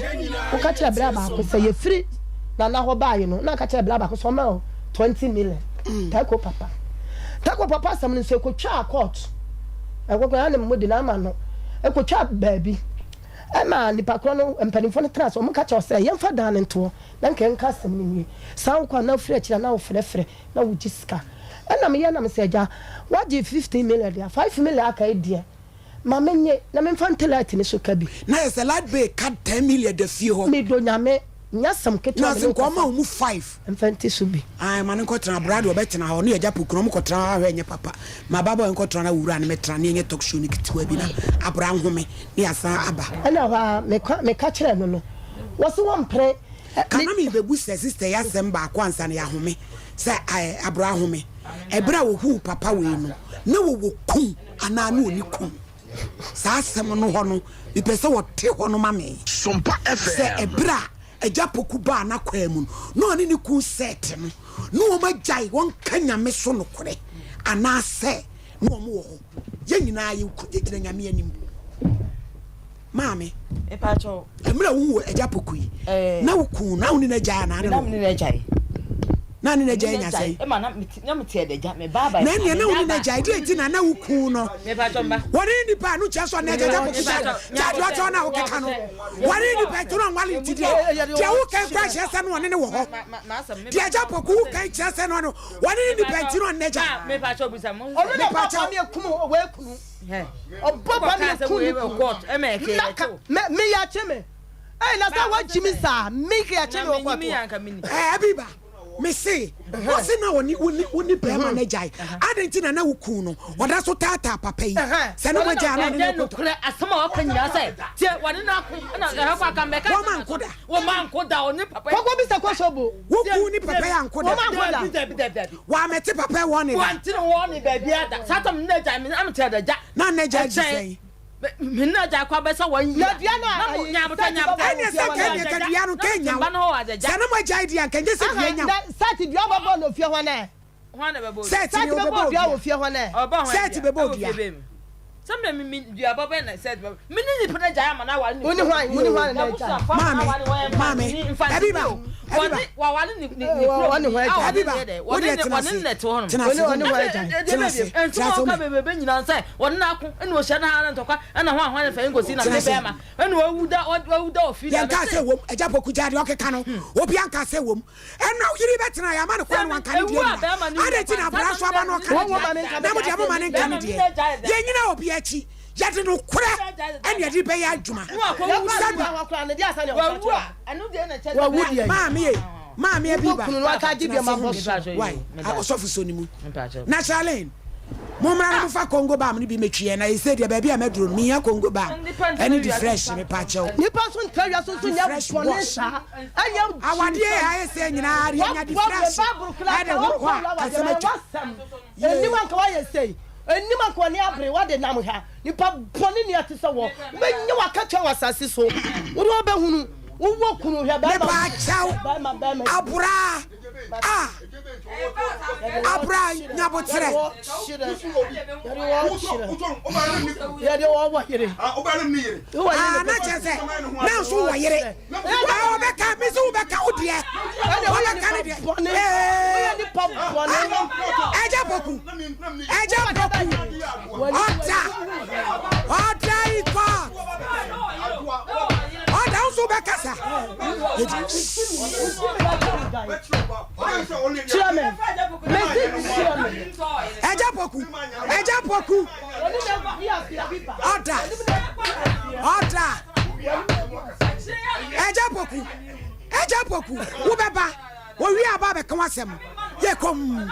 S5: wo ka kire bra ba ko say ye free na ho ba yi no na ka kire bra ba ko so ma 20 million tako papa sam ni se ko twa court e ko na mo di na ma no e ko twa baby e ma ni pa kro no empanifo no trans o mo ka kire say ye mfa dan nto na nka sam ni san kwa na frɛ kira na wo frɛ na wo jiska na me ya na me sɛ ja wa ji 15 million dia 5 million aka idea ma menye na me fan telite ni so ka bi
S2: na yes light bay ka 10 million de fie ho
S5: me do nyame nya sam keto
S2: na sin ko ma mu 5
S5: mfanti so bi
S2: ai man ko tra brad wo betena ho no ya japu kuno mo ko tra ha enye papa ma baba en ko tra na wura na me tra na enye talk show ni kitiwa bi na abra nhome ni asa aba
S5: na wa me ka kire no wo so wo mpre
S2: kana mi bebu sister ya semba kwa ansa na ya home se abra home ebra wo hu papa we no na wo kun ana na oni kun sa asem no ho no bi pese wo te ho no ma me
S3: Sompa FM
S2: se ebra ejapoku ba na kwa mu no oni ni kun set no ma jai won kanya me so no kore ana se no mo wo ye nyina ye ku je nyame anim Mami,
S4: e pacho.
S2: Emra wu ejapoku yi. Na wuku na woni na jaya na
S4: na ni na jaya.
S2: Na ni na jaya nya sai.
S4: E ma na me tie de ja me baba.
S2: Na ni na woni na jaya di enti na wuku no.
S4: Me pacho mba.
S2: Woni ni pa no che so na ejapoku sa. Ja do to na wo keka no. Woni ni pa to na nwale ti die. Dia wo kan kwa che se no ne wo ho. Dia ejapoku wo kan che se no no. Woni ni pa ti no na ja.
S4: Me pacho bisa mo.
S5: O me pacho me kumu we kunu. O baba me kunu
S4: court e me ke.
S5: Me ya cheme. Eh na sa wa jimi sa me ke ya cheme o court.
S2: Abiba me say what's na woni pema na jai adentina na wuku no oda so tata papa yi se na waja na ne
S4: ko kure asama o kan ya sai tie wani na ku na ga kwa kan be ka wo man koda oni papa
S5: ko bi sa ko so bo
S2: wuku ni papa ya nkoda
S5: wo man koda
S2: wa meti papa woni
S4: wa ntini woni ba bia da satam na jai me am tie da ja
S2: na na jai sei
S4: minna ja kwa be so wan
S5: ya dia na
S4: nyabuta
S2: ene se kenya ka dia no kenya sana ma jai dia kenya se dia nya
S5: sati dia babo no fie ho na
S4: ho na babo
S2: sati babo
S5: dia wo fie ho na
S2: sati babo dia
S4: sambe mi dia babo na sati babo minni ni pona ja ma na wale ni
S5: muni hwan na ja
S2: mami abiba
S4: wa wale ni
S5: wani hwan ja
S2: abiba
S4: wani net ho no
S5: wani hwan ja
S4: enso ka bebe nyina sai woni na ko ene o hye na ha na ntokwa ena hwan fa ngosi na be ma ene wawuda ofili
S2: ya ka se wom ejapoku jade o keka no obi anka se wom ena yiri betena ya ma ne kwa no anka ne die ade ti na bra so aba no ka na mo dia mo ma ne nka ne die ye nyina obi achi yade no kura ene yade be ya adwuma Mami Abiba
S5: kunu wa ka gibia ma boss
S2: why osofu so ni mu na Charlene mo mara mo fa Congo ba me bi metwie na e say dia ba bia meduro mi ya Congo ba ene di fresh me pa chew
S5: ni person tawia so nya bone sa anya
S2: awade ya say nyina ari nya di fresh ade wo kwa asema
S5: eni man ka wa ye say eni man ko ni abre wa de nam ha ni pa bone ni ate so wo menye wa ka twa wasase so wo do ba hunu wo kunu hwe ba
S2: ba chew abura abra nyabotre
S5: yari wa yire
S2: na chese na so wa yire o be ka mi so be ka odie o be ka ne die
S5: ni pop bone
S2: eja boku ota iko ota so be kasa
S5: chairman
S2: eja boku ota eja boku wo beba wo wi aba be kan wasem ye kom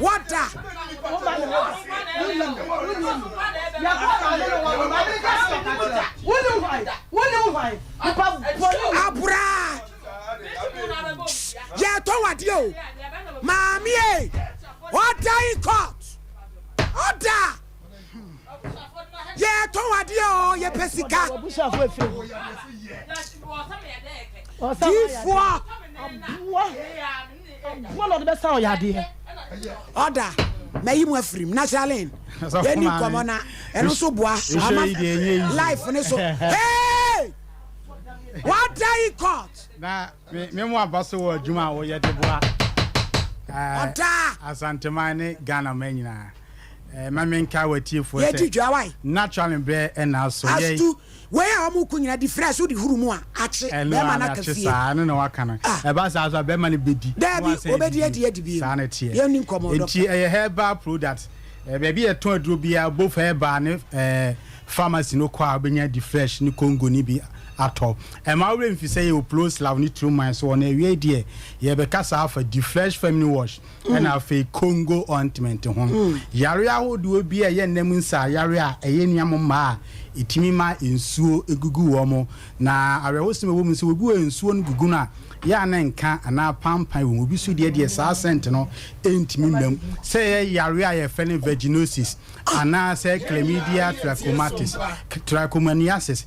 S2: water Abra. Yeah, to what you? Mommy, order in court. Order. Yeah, to what you? Yeah, Pesica.
S5: One of the best how you did.
S2: Order. May you move free. Naturally. Then you come on and also boss. Life and so. Hey! What are you caught?
S7: Na me mo abaso wo adwuma wo ye de boa. Asante mane Ghana manyina. Ma menka watiefo
S2: say. Ye didwa why?
S7: Natural be na so ye.
S2: Astu where amu kunyina di fresh wo di huru mu a ache be ma na kafie.
S7: Sa no na waka no. E ba sa so be ma ne bedi.
S2: Dabi obedi adi bi.
S7: Sa na tie.
S2: Ye nim komo do.
S7: Enti e herbal product. Baby e ton aduro bia both herbal ne pharmacy no kwa benya di fresh ni Congo ni bi atọ ma we mfi say you plus love ni true mind so na we die ye be kasa afa di fresh family wash and afa Congo ointment ho yare ahodo bi ye nam nsa yare a eye niam ma itimi ma ensuo egugu wo mo na arewosim wo mu se wo bu ensuo no gugu na ya na nka ana pampan wo bi su de saa scent no entimi mam say yare a ye fe ne vaginosis ana say chlamydia trichomoniasis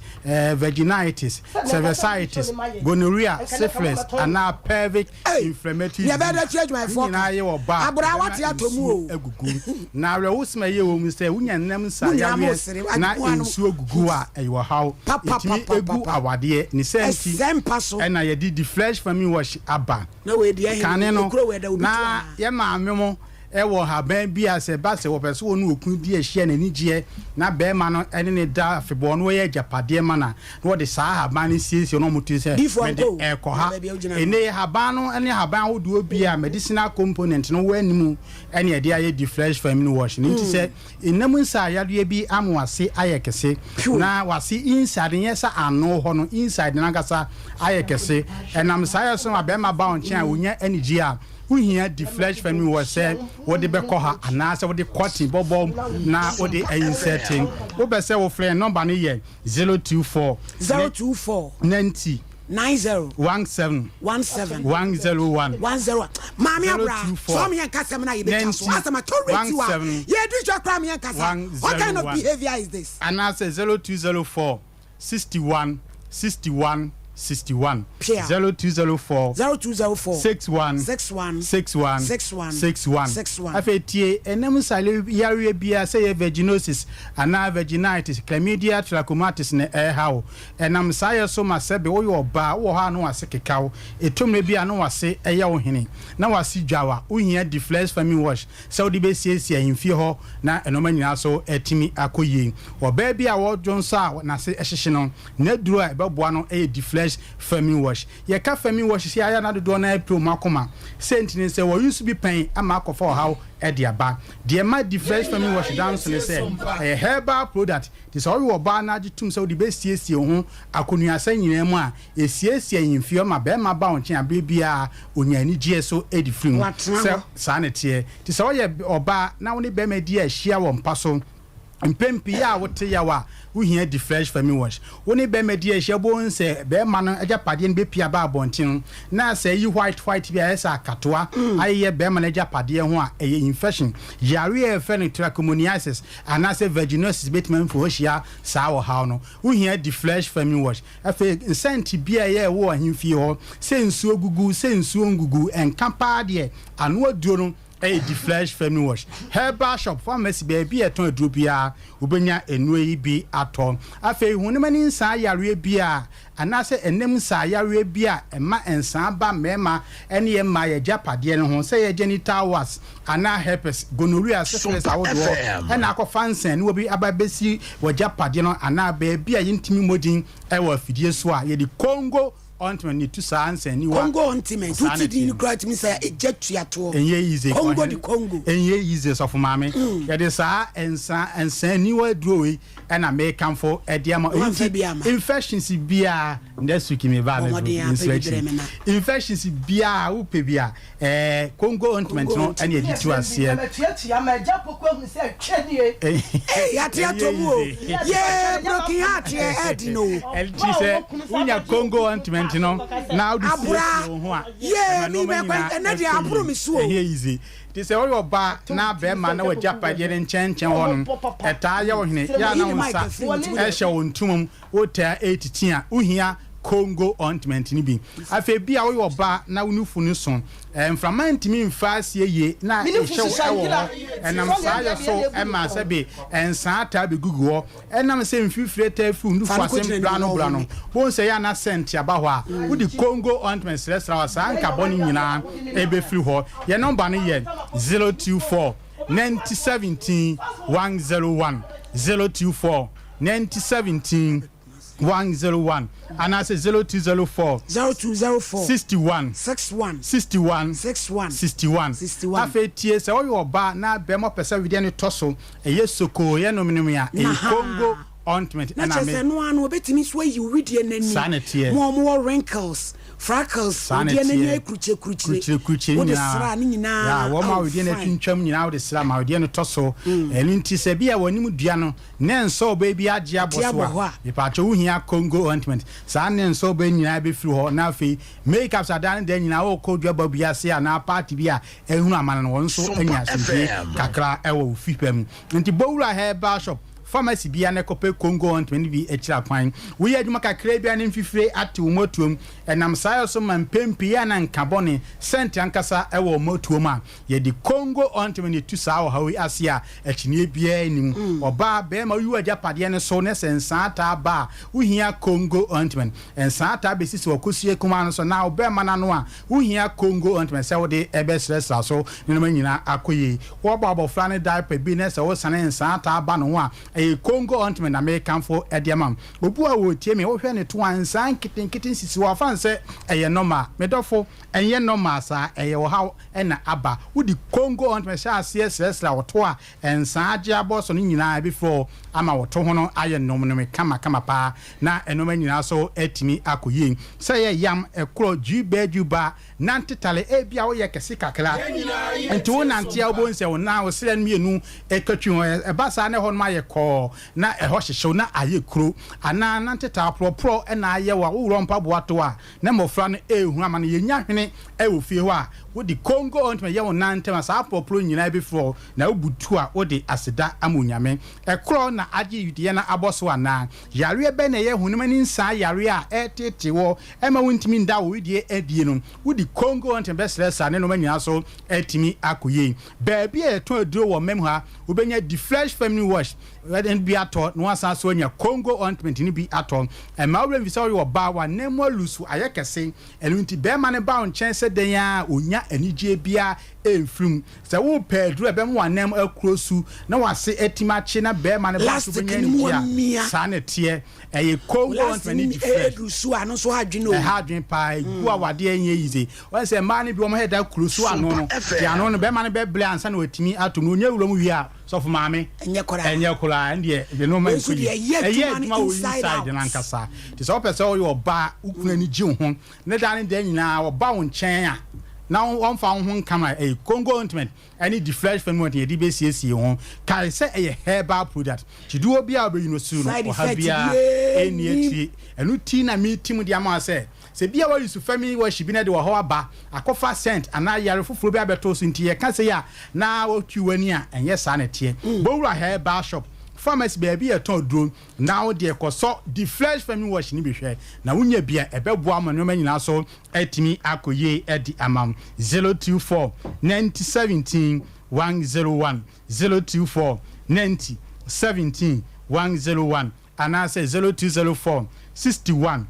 S7: vaginitis cervicitis gonorrhea syphilis ana pelvic inflammatory
S2: you better change my phone
S7: na ye wo ba
S2: abura wati atomu o
S7: egugu na arewosim ye wo mu say wunya nam sa yare na ensuo gugu a eyo haw egu awade ni senti na ye di flesh family wash aba
S2: na we di ahi
S7: na ye ma memo e wo ha ban bia se ba se wo pese wo nu okun di ehia na ni je na be ma no ene ne da febo no ye japade ma na wo de sa ha ban ni siesie no mutu se me de e ko ha ene ha ban no ene ha ban wo du bia medicinal component no wa nimu ene ye de aye di fresh family wash ni ti se enam nsa yade bi amwase ayekese na wase inside yesa ano ho no inside na gasa ayekese enam sa yeso ma be ma ba on chen a wonya energy a uhia di flesh family was say what the bekoha anasa what the cotton bobo na what the inserting wo be say wo friend number ni ye 024 90 17 101
S2: Mami abra so me yankasa na yibe kaso asama to rate wa ye do jo kra me yankasa what kind of behavior is this
S7: anasa 0204 61 0204 61 afetie enam sale yare bia say vaginosis ana vaginitis chlamydia trachomatis ne how enam saye so masebe wo yo ba wo ha no ase kekaw etomre bia no wase eye wo hene na wase dwawa ohia di flesh family wash so di be siesie ahimfie ho na enoma nyina so etimi akoye wo ba bia wo dwonso a na se ehyehye no na duro a beboa no e di family wash ye ka family wash si aya na do na pro makoma sentini se wo use bi pen ama akofa how e dia ba de ma di fresh family wash dance ne say a herbal product this all wo ba na gitum se wo di be siesie ho akonua san nyina mu a esiesie yimfio ma be ma ba onche abebia onyani gie so e di free se sanete this all ye oba na wo ne be ma di a hia wo mpa so mpempi ya wote yawa uhia di fresh family wash woni be medi e hebo nse be ma no ajapade be pia ba abontin na say yi white bia esa akatoa aye be ma na ajapade ho a eye infection yare e fe ne trichomoniasis ana say vaginosis betman fo hia sa wo ha no uhia di fresh family wash afi senti bia ye wo ahimfie ho se nsuo gugu se nsuo ngugu enkampa de anu aduo no di flesh family wash herbal shop pharmacy baby eton aduro bia obenya enu yi bi aton afei hunimani nsa yare bia anase enem sa yare bia ema ensa ba mema ene ye ma ye japade ne ho say ye genital was ana herpes gonorrhea syphilis awodo ena akofa nsan ne obi ababesi wo japade no ana ba bia yintimi modin e wa fidie so a ye di Congo ointment ni tu saa nsɛn ni wa
S2: Congo ointment tuti di ni kura timi say eje tuato
S7: enye easy
S2: Congo di Congo
S7: enye easy so for maame ya de saa ensan ni wa duro we na make am for e ama infections bia next week me ba infections bia wo pe bia Congo ointment no ene edi tu ase
S2: ya tiato mu ye broken heart ye head no
S7: elti se unya Congo ointment no now this
S2: ho a ye mi be kwa na dia aburo mi so
S7: easy ti se o ba na be ma na wajapa ye nchen ho no eta ye wo hene ya na wonsa e hye wontumum o ta 18 a uhia Congo ointment ni bi afa bia wo ba na wonufu ni so mframantimi mfasie ye na ehye wo enam saa ya so ema sebe ensa ta be gugu ho enam se mfifire ta fu ndufu asem brano won se ya na sent aba ho a wudi Congo ointment selesra wasa nka boni nyina ebe free ho ye number no ye 024 9017 101 024 9017 101 and I say 0204 61 afetie se oyo ba na be mo pese we dey to so eyesoko ye nominum ya Congo ointment
S2: na chese no anu obetimi so yi widie nani mo wrinkles freckles widie nani kruche wo de sra ni nyina
S7: ya wo ma widie na twintwam nyina wo de sra ma widie no to so elinti se bia wanimu dua no ne nso ba bia age aboso a ipacho wo hia Congo ointment sa ne nso ba nyina be firi ho na afi makeup sadan de nyina wo ko dua ba bia se na party bia ehunu amana no nso anya sinde kakra ewo fipam nti bowura herbal shop pharmacy bia na kope Congo ointment bi ekira kwan we aduma kakra bia ne mfifire ate wo motuom enam sayo so man pempi ya na nkabone sent ankasa ewo motuom a ye di Congo ointment tu saa wo hawi asia ekine bia nim oba be ma yu ajapade ne so ne sensa ta ba uhia Congo ointment ensa ta be sisi wakosie kuma no so na oba ma na no a uhia Congo ointment se wo de ebe stressa so ne ma nyina akoye wo ba abofra ne diaper bi ne se wo sane ensa ta ba no a Congo ointment American for ediamam obu a wo tie me wo hwe ne to ansan kitenkiten sisi wa fan se eye normal medofo enye normal sa eye wo ha na aba wudi Congo ointment sha CSS wo to a ensan age aboso no nyina before ama wo to ho no aye nomnom kama pa na enoma nyina so etimi akoyin se ye yam ekro juba nantitale ebia wo ye kese kakra enti wo nante a wo nse wo na wo sele mienu ekatwi ho eba sa ne ho no maye ko na eho hyehyew na aye kuro ana nantita pro na aye wa wo mpa boato a na mofra no ehu ama no yenya hwene ewo fie ho a wo di Congo ontme ye wo nante ma sa pro nyina before na obutu a wo di aseda amonyame ekro na age yudie na aboso ana yare be na ye hunum ni nsa yare a etete wo ema wontimi nda wo yudie adie no wo di Congo ontme beslesa ne no manyina so etimi akoye ba bia eto aduro wo mem ha wo benya di fresh feminine wash and be ato no asa so nya Congo ointment ni bi ato e ma wo visa wo ba wa nemo lusu ayekese elunti be ma ne ba on chen se den ya onya anije bia emfrum se wo pedro e be mo wanem akrosu na wase etimache na be ma ne ba so benya ni sanete e Congo ointment ni
S2: lusu ano so hadwene o
S7: hadwen pa ku awade anya yize won se ma ne bi wo mo heda krosu ano no ya no no be ma ne be ble ansa na watimi ato no onya wurom wi a so for maame enye kora ndie be no man kudi ma inside na nkasa ti so pese o yo ba ukuna ni ji ho ne da ne da nyina o ba won chen a na won fa ho nkama Congo ointment any the fresh family ye di be siesie ho kai se herbal product ti duo bia obe you no su no o ha bia eni ati enu ti na mi tim dia ma se bia wa yusu family worship bi na de wo ho aba akofa scent ana yare foforo bi abeto so nti ye ka se ya na o twiwani a enye sa na tie bowura herbal shop pharmacy baby eton drum now de ekoso the fresh family wash ni behwe na wunya bia ebebo amano manyina so etimi akoye edi amam 024 9017 101 024 9017 101 and I say 0204 61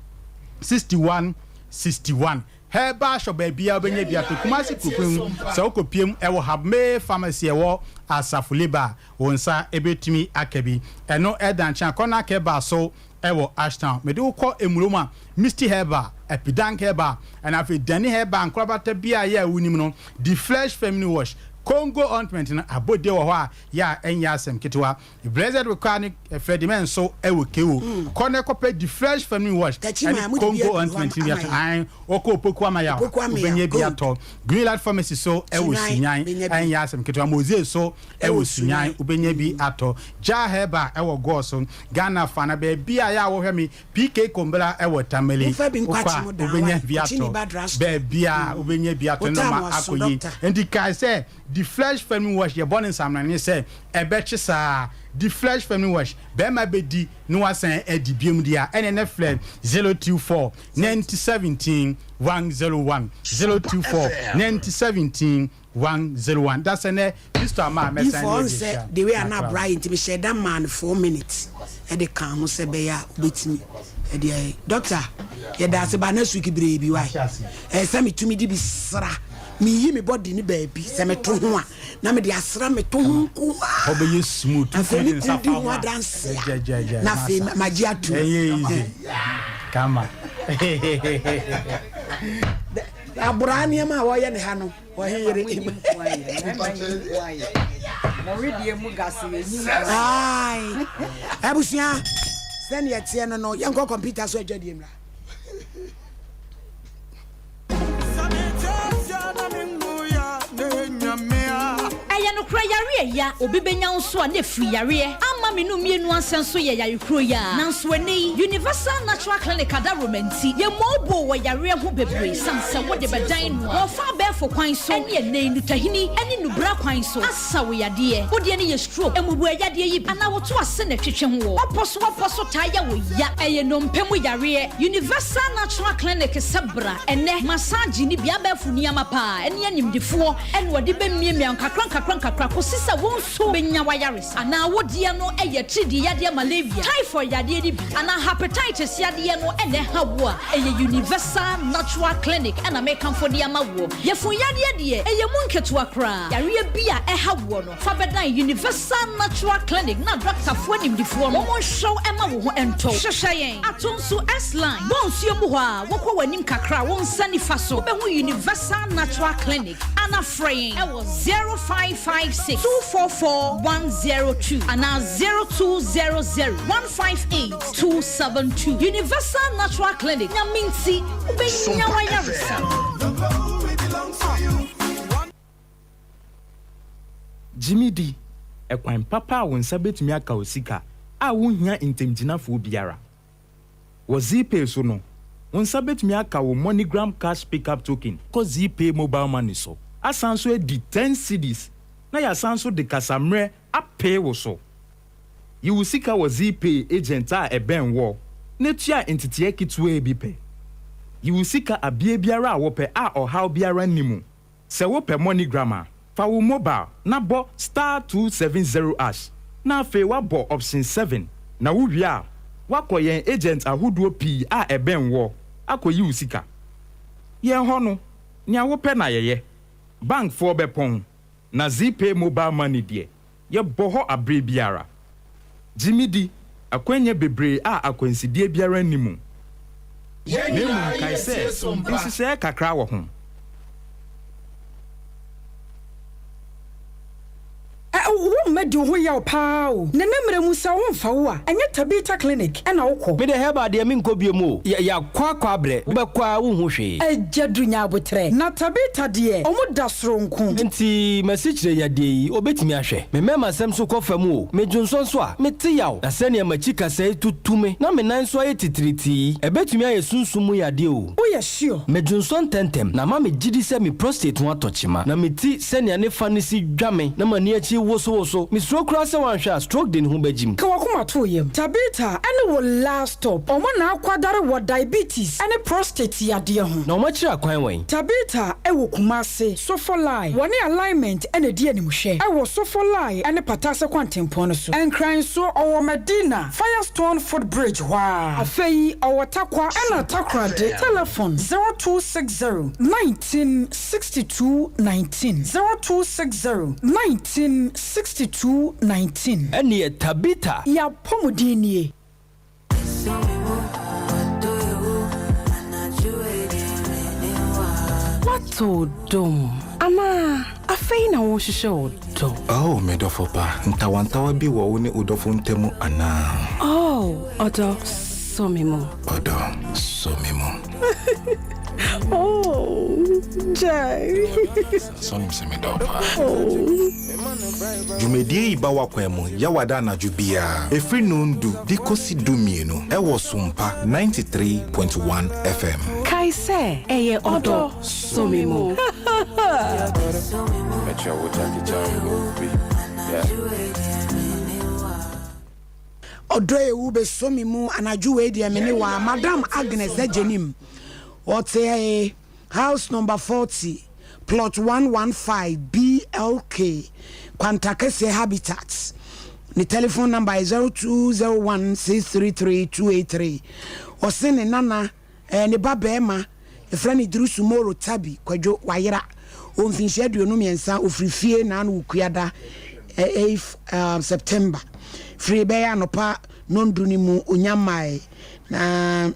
S7: Herbal shop baby obenya bia to kumasi kupum se okopiem ewo habme pharmacy ewo asafuleba wonsa ebetimi akabi eno edan chan kona keba so ewo Ashtown me do call emuloma Misty Herba Epidank Herba and afi Danny Herba and Krabata bia ya wunim no the Flesh Feminine Wash Congo ointment na abode wo ha ya enya asem ketewa blessed recanic Frediment so ewo kewo kone kope the Fresh Feminine Wash and Congo ointment bi atan oko poku amaya obenye bi ato Green Light Pharmacy so ewo sunyan enya asem ketewa Moses so ewo sunyan obenye bi ato Ja Herba ewo go so Ghana fana be bia ya wo hwe mi PK Kombela ewo Tamale obenye bi ato be bia obenye bi ato no ma akoyi endi kai say the Flesh Feminine Wash your born in Samna say e betche sa the Flesh Feminine Wash be ma be di no asan e di biom dia NNF 024 9017 101 024 9017 101 that's an Mr. Ma
S2: message the way I na Brian to be share that man 4 minutes e dey kan ho se be ya obetimi e dey doctor ye da se ba na suki brebi why e se me tumi di bi sra me yi me body ni baby se me to ho a na me de asra me to ho ko a
S7: obe smooth
S2: to feel sa fa wa dance na fe magia tu
S7: kama
S2: aburani ma wo ye ne ha no wo here
S6: na ready mu gase enyi
S2: ai abusia send ye tie no ye nko computer so adwade mra
S8: no kura yare ya obi benya nso a na free yare ama me no mienu ansenso ye yare kuro ya nanso ani Universal Natural Clinic ada romanti ye mobo wo yare ho bebre sanse wo de bedan no wo fa be fo kwan so ene ene nutahini ene nubra kwan so asa wo yade wo de ne ye stroke emubu yade yi ana wo to ase na twetwe ho wo poso ta ya wo ya eye no mpemu yare Universal Natural Clinic sabra ene massage ni bia ba fu ni amapa ene animdifo ene wo de be miemia kakra ko sisa won so benya wayaresa ana wodie no eye tridi yade malaria typhoid yade ni bi ana hepatitis yade no ene hawo a eye Universal Natural Clinic ana mekan for dia mawo yefun yade de eye munketo akra yare bia hawo no fa bedan Universal Natural Clinic na doctor fo animdifo no mo show ema wo ho ento hwehweyen atonso S-line bonsuo mu ho a wokọ wanim kakra won sani fa so be ho Universal Natural Clinic ana fraying e was 0556 244 102 and now 0200 158 272 Universal Natural Clinic Nyaminti ubenya wayaresa
S9: Jimmy D ekwan papa won sabetumi aka osika a wohia intemginafo biara wo ZPay so no won sabetumi aka wo MoneyGram cash pickup token ko ZPay mobile money so asanso edi 10 cedis na ya sanso de kasamre apay wo so you sika wo ZPay agent a eben wo na tua entity ekitwe bi pe you sika abie biara a wo pe a ohaw biara nimu se wo pe MoneyGram fa wo mobile na bo *270# na fe wa bo option 7 na wo wia wakoyen agent ahoduo pi a eben wo akoyi usika yen ho no nia wo pe na yeye bank for bepon na ZPay mobile money de ye boho abre biara Jimmy D akwenye bebre a akwansidie biara nimu nemu kai se nsise kakra wo ho
S10: wo medi ho ya pao na nemre musa wo mfa wo a enye Tabita Clinic na wokọ
S11: me de heba de min ko biemu ya kwa abre wo bekwa wo hu hwe
S10: ejadu nya abotre na Tabita de omo da soronko
S11: nti masichire ya de yi obetimi ahwe me mema sem so kofam o medwunso so a mete yaw na sene machika sai tutume na me nan so ayetitriti ebetimi aye sunsumu ya de o
S10: ye sure
S11: medwunso tentem na ma me gidi se me prostate ho atochima na meti sene ne fanisi dwame na mani achi woso mi stroke crase wan hwa stroke den hu bajim
S10: ka wakoma to yem Tabita ene wo last stop omo na akwadare wo diabetes ene prostate yade ho
S11: na omo kira kwan wan
S10: Tabita e wo kumase sofolai woni alignment ene die ni muhwe e wo sofolai ene patase kwantempon so enkran so owo Medina Firestone Footbridge wa afei owo takwa ena takrade telephone 0260 1962 19 0260 1962 19
S11: ene Tabita
S10: ya pomodini What dom? Ama, afei na wo hwehwe odo.
S12: Oh, medofo pa. Ntawantawa bi wo wo ne odofo ntemu ana.
S10: Oh, odo somimo.
S12: Odo somimo.
S10: Oh, Jai.
S12: Sonim se medofa. Jumedie iba wakwemu yawada na jubia. Efri nundu dikosi dumienu. Ewo Sompa 93.1 FM.
S10: Kaise, eye odo somimo.
S2: Odo ewu be somimu anaju we dia mene wa Madam Agnes Ejenim. Ote house number 40 plot 115 BLK Kwantakese Habitats. The telephone number is 0201633283. Osene nana ne babema e friend Idrusu Moro Tabi kwadwo wayera onfinhye aduonu miensa ofrifie na anu kuada 8 September. Free be anopa nonduni mu onyamai na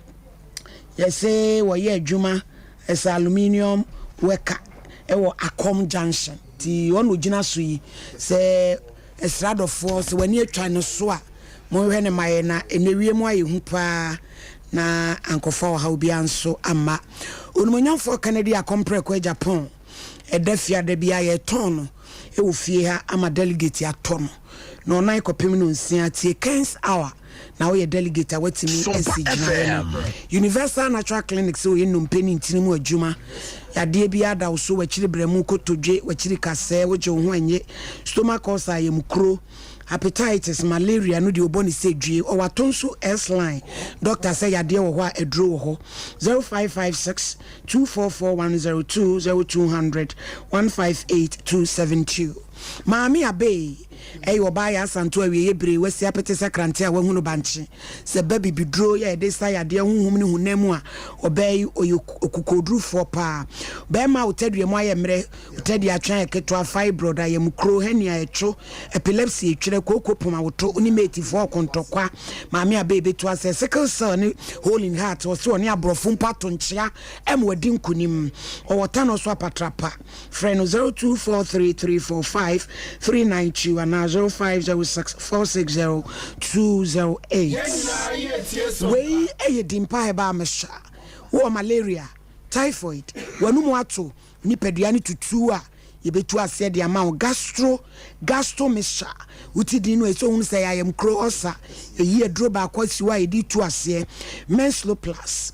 S2: yese wo ye adwuma as aluminium worker ewo Akom Junction ti ono gina so yi se esrado force wani atwa no so a mo hwe ne maye na enewie mu aye hu pa na ankofa ha obi anso ama onumonyamfo Canada akompre ko Japan edafia de bia ye ton no ewo fie ha ama delegate aton no na ikopem no nsia tie 15 hour na we delegate awatimi SG Universal Natural Clinic so ye nompeni ntinimu adwuma yade bia da so wachiri bremu kotodwe wachiri kase woje ho anye stomach ulcer ye mukro hepatitis malaria no de oboni se dwe o watonso S line doctor say yade wo ho edro wo ho 0556 244102 0200 158272 Maami abe eyo baya santo awie bre wasi apete sakrante a wahunu banche se baby bidro ya de sa yade honhum ne hunamu a obey okukodru fo pa be ma utadue mo aye mre utadi atwan eketo fibroid ayem kro hania echo epilepsy etwere kokopoma woto onimeti fo kontokwa maami abe betu ase sickle cell ne hole in heart wo so ne abrofo mpato nchia emwadi nkunim o wota no so apatrapa friend 0243345392 and 0506460208 we dimpa heba mesha wo malaria typhoid wanumu ato nipadua ni tutu a yebetu ase de ama gastro mesha utidi no eso hun say ayem kro osa eyi edro ba kwasi wa edi tu ase menstrual plus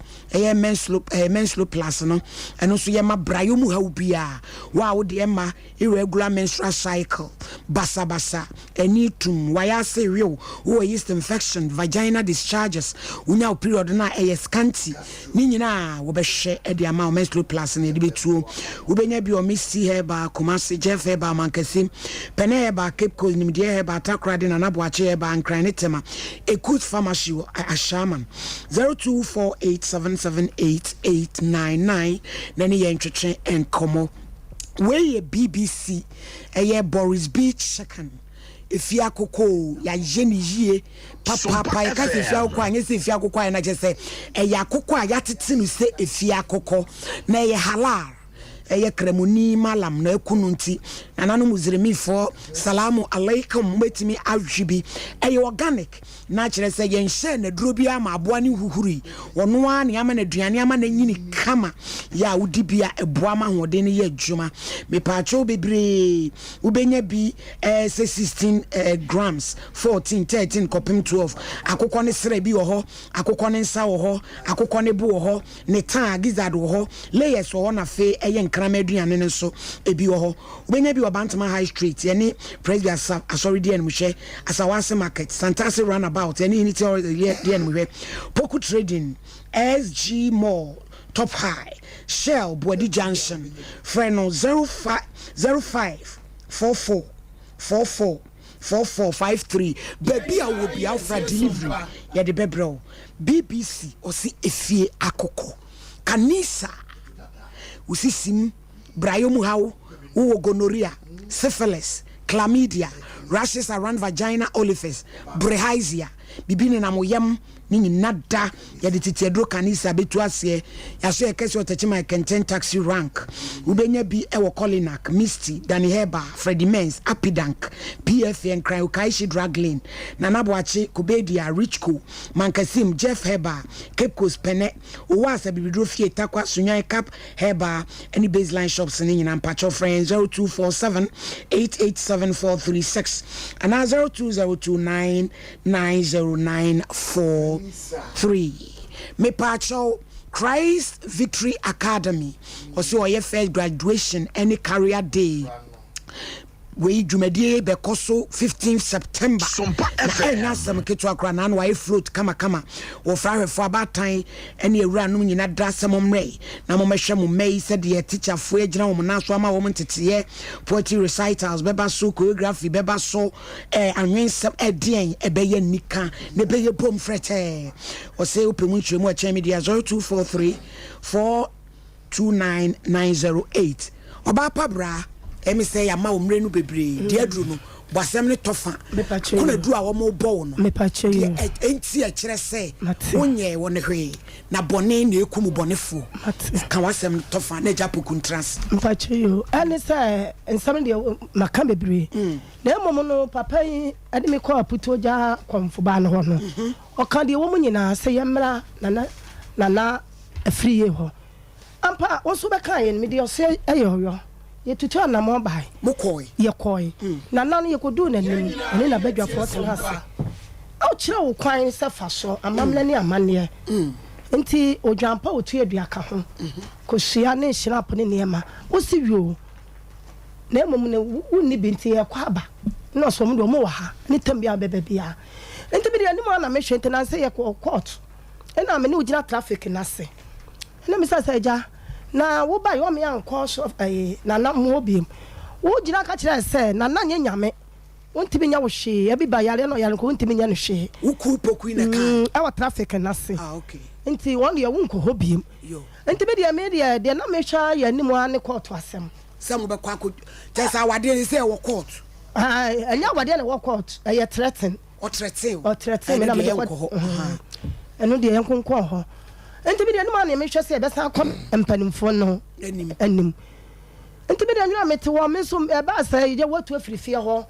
S2: menstrual plus no eno so ye ma brayo mu ha ubia wa wo de ma irregular menstrual cycle basa enitum waya se real wo yeast infection vaginal discharges unya period na scanty ni nyina wo be hwe e de ama menstrual plus na de betuo wo benya bi o misi heba Kumasi Jeff heba mankasi pene heba Cape Coast nimdie heba takrade na naboache heba ankranetema a good pharmacy ashaman 0248778899 nani ye ntwetwe enkomo we BBC eye Boris Beach second efi akoko ya yeni yie papa ya ka efi akoko anye se efi akoko ya na je se eye akoko a ya tete no se efi akoko na eye halal eye kremoni malam na ekunu nti nananu muzirimi for salamu alaikum metimi awjibi eye organic na kire se ye nhye na duro bia ma aboa ne huhuri wono a ne ama na duane ama na nyini kama ya wudi bia eboa ma hode ne ye adwuma me paacho bebre ubenya bi 16 grams 14 13 kopim 12 akokọ ne sere bi wo ho akokọ ne nsa wo ho akokọ ne bu wo ho ne tan gizard wo ho layers wo na fe eye kramaduane ne so ebi wo ho ubenya bi obantama high street yani president asori die enmuhye asawase market santase runabout yani ni die enmuhye poku trading SG mall top high shell body junction friend 0544444453 baby a will be out for delivery ya de bebro BBC osi efie akoko kanisa usisim brayo mu hawo wo gonorrhea syphilis chlamydia rashes around vagina orifice, brehizia, bibini na moyam, nini nada, ya di titiadro kanisa betu asye, ya so ya kesi watachima ya kenten taxi rank, ubenye bi ewa Colinak, Misty, Danny Heba, Freddie Menz, Apidank, PFN, Cryokaishi Drag Lane, Nanabuachi, Kubedia, Richco, Mankasim, Jeff Heba, Cape Coast Pene, Uwasa Bibidrofie, Takwa, Sunyai Cap, Heba, any baseline shops in Indian and Pacho Friends 0247 887 and 0202990943. Me Pacho Christ Victory Academy also your first graduation any career day. We jumedie bekoso 15 September.
S3: Sompa FM.
S2: Na some ketu akra na no float kama wo fra for about time any ewura no nyina da samomre na mo mehwe mo mai said the teacher fo agina wo na so ama wo ntete poetry recitals beba so choreography beba so anwensem edien ebeye nika ne beye pom frete wo say opemu nchemu a media 0243 429908 oba pabra emi say ya ma omre no bebre de aduru no bwasem ne tofa kuna du a wo mo bo no
S5: mepache yo
S2: enti a kire say onye wo ne hwe na bone na ekum bonefo ka wasem tofa na japo contrast
S5: mepache yo ani say ensam de maka bebre na emom no papa yi ade me ko aputo ja komfo ba no ho no o kan de wo mo nyina say yemra nana afriye ho ampa wo so be kan yen me de o say ayo ye tutu na mo bai
S2: mo koi
S5: ye koi na nan ye kodu na nim ni na badwa forte na asa au kire wo kwan se fa so amamna ni amane nti odwampa otu eduaka ho ko hia ne hira po ne niema wo si wio na emom ne wonni binti ye kwa aba na so mo do mo wa ha ni tambia bebe bia nti bi de ni mo na me hwente na se ye court na me ni ugina traffic na se na me sa ja na wo ba yo me anko so na na mo biem wo gina ka kire se na na nya nyame wontimi nya wo hwe e bi ba yare no yare ko wontimi nya no hwe
S2: wo ku poku na ka
S5: awa traffic na se
S2: okay
S5: nti won ye wo nko ho biem nti be de na me hwa ya ni mo ane court asem
S2: sam be kwa ko tesa wade ni se wo court
S5: anya wade na wo court ye threaten
S2: o threaten
S5: me na me ko eno de yanko nko ho enti bi de no ma na me hwe se be sa kom empanimfo no anim enti bi de anwa mete wo me so e ba sa ye watu afirifie ho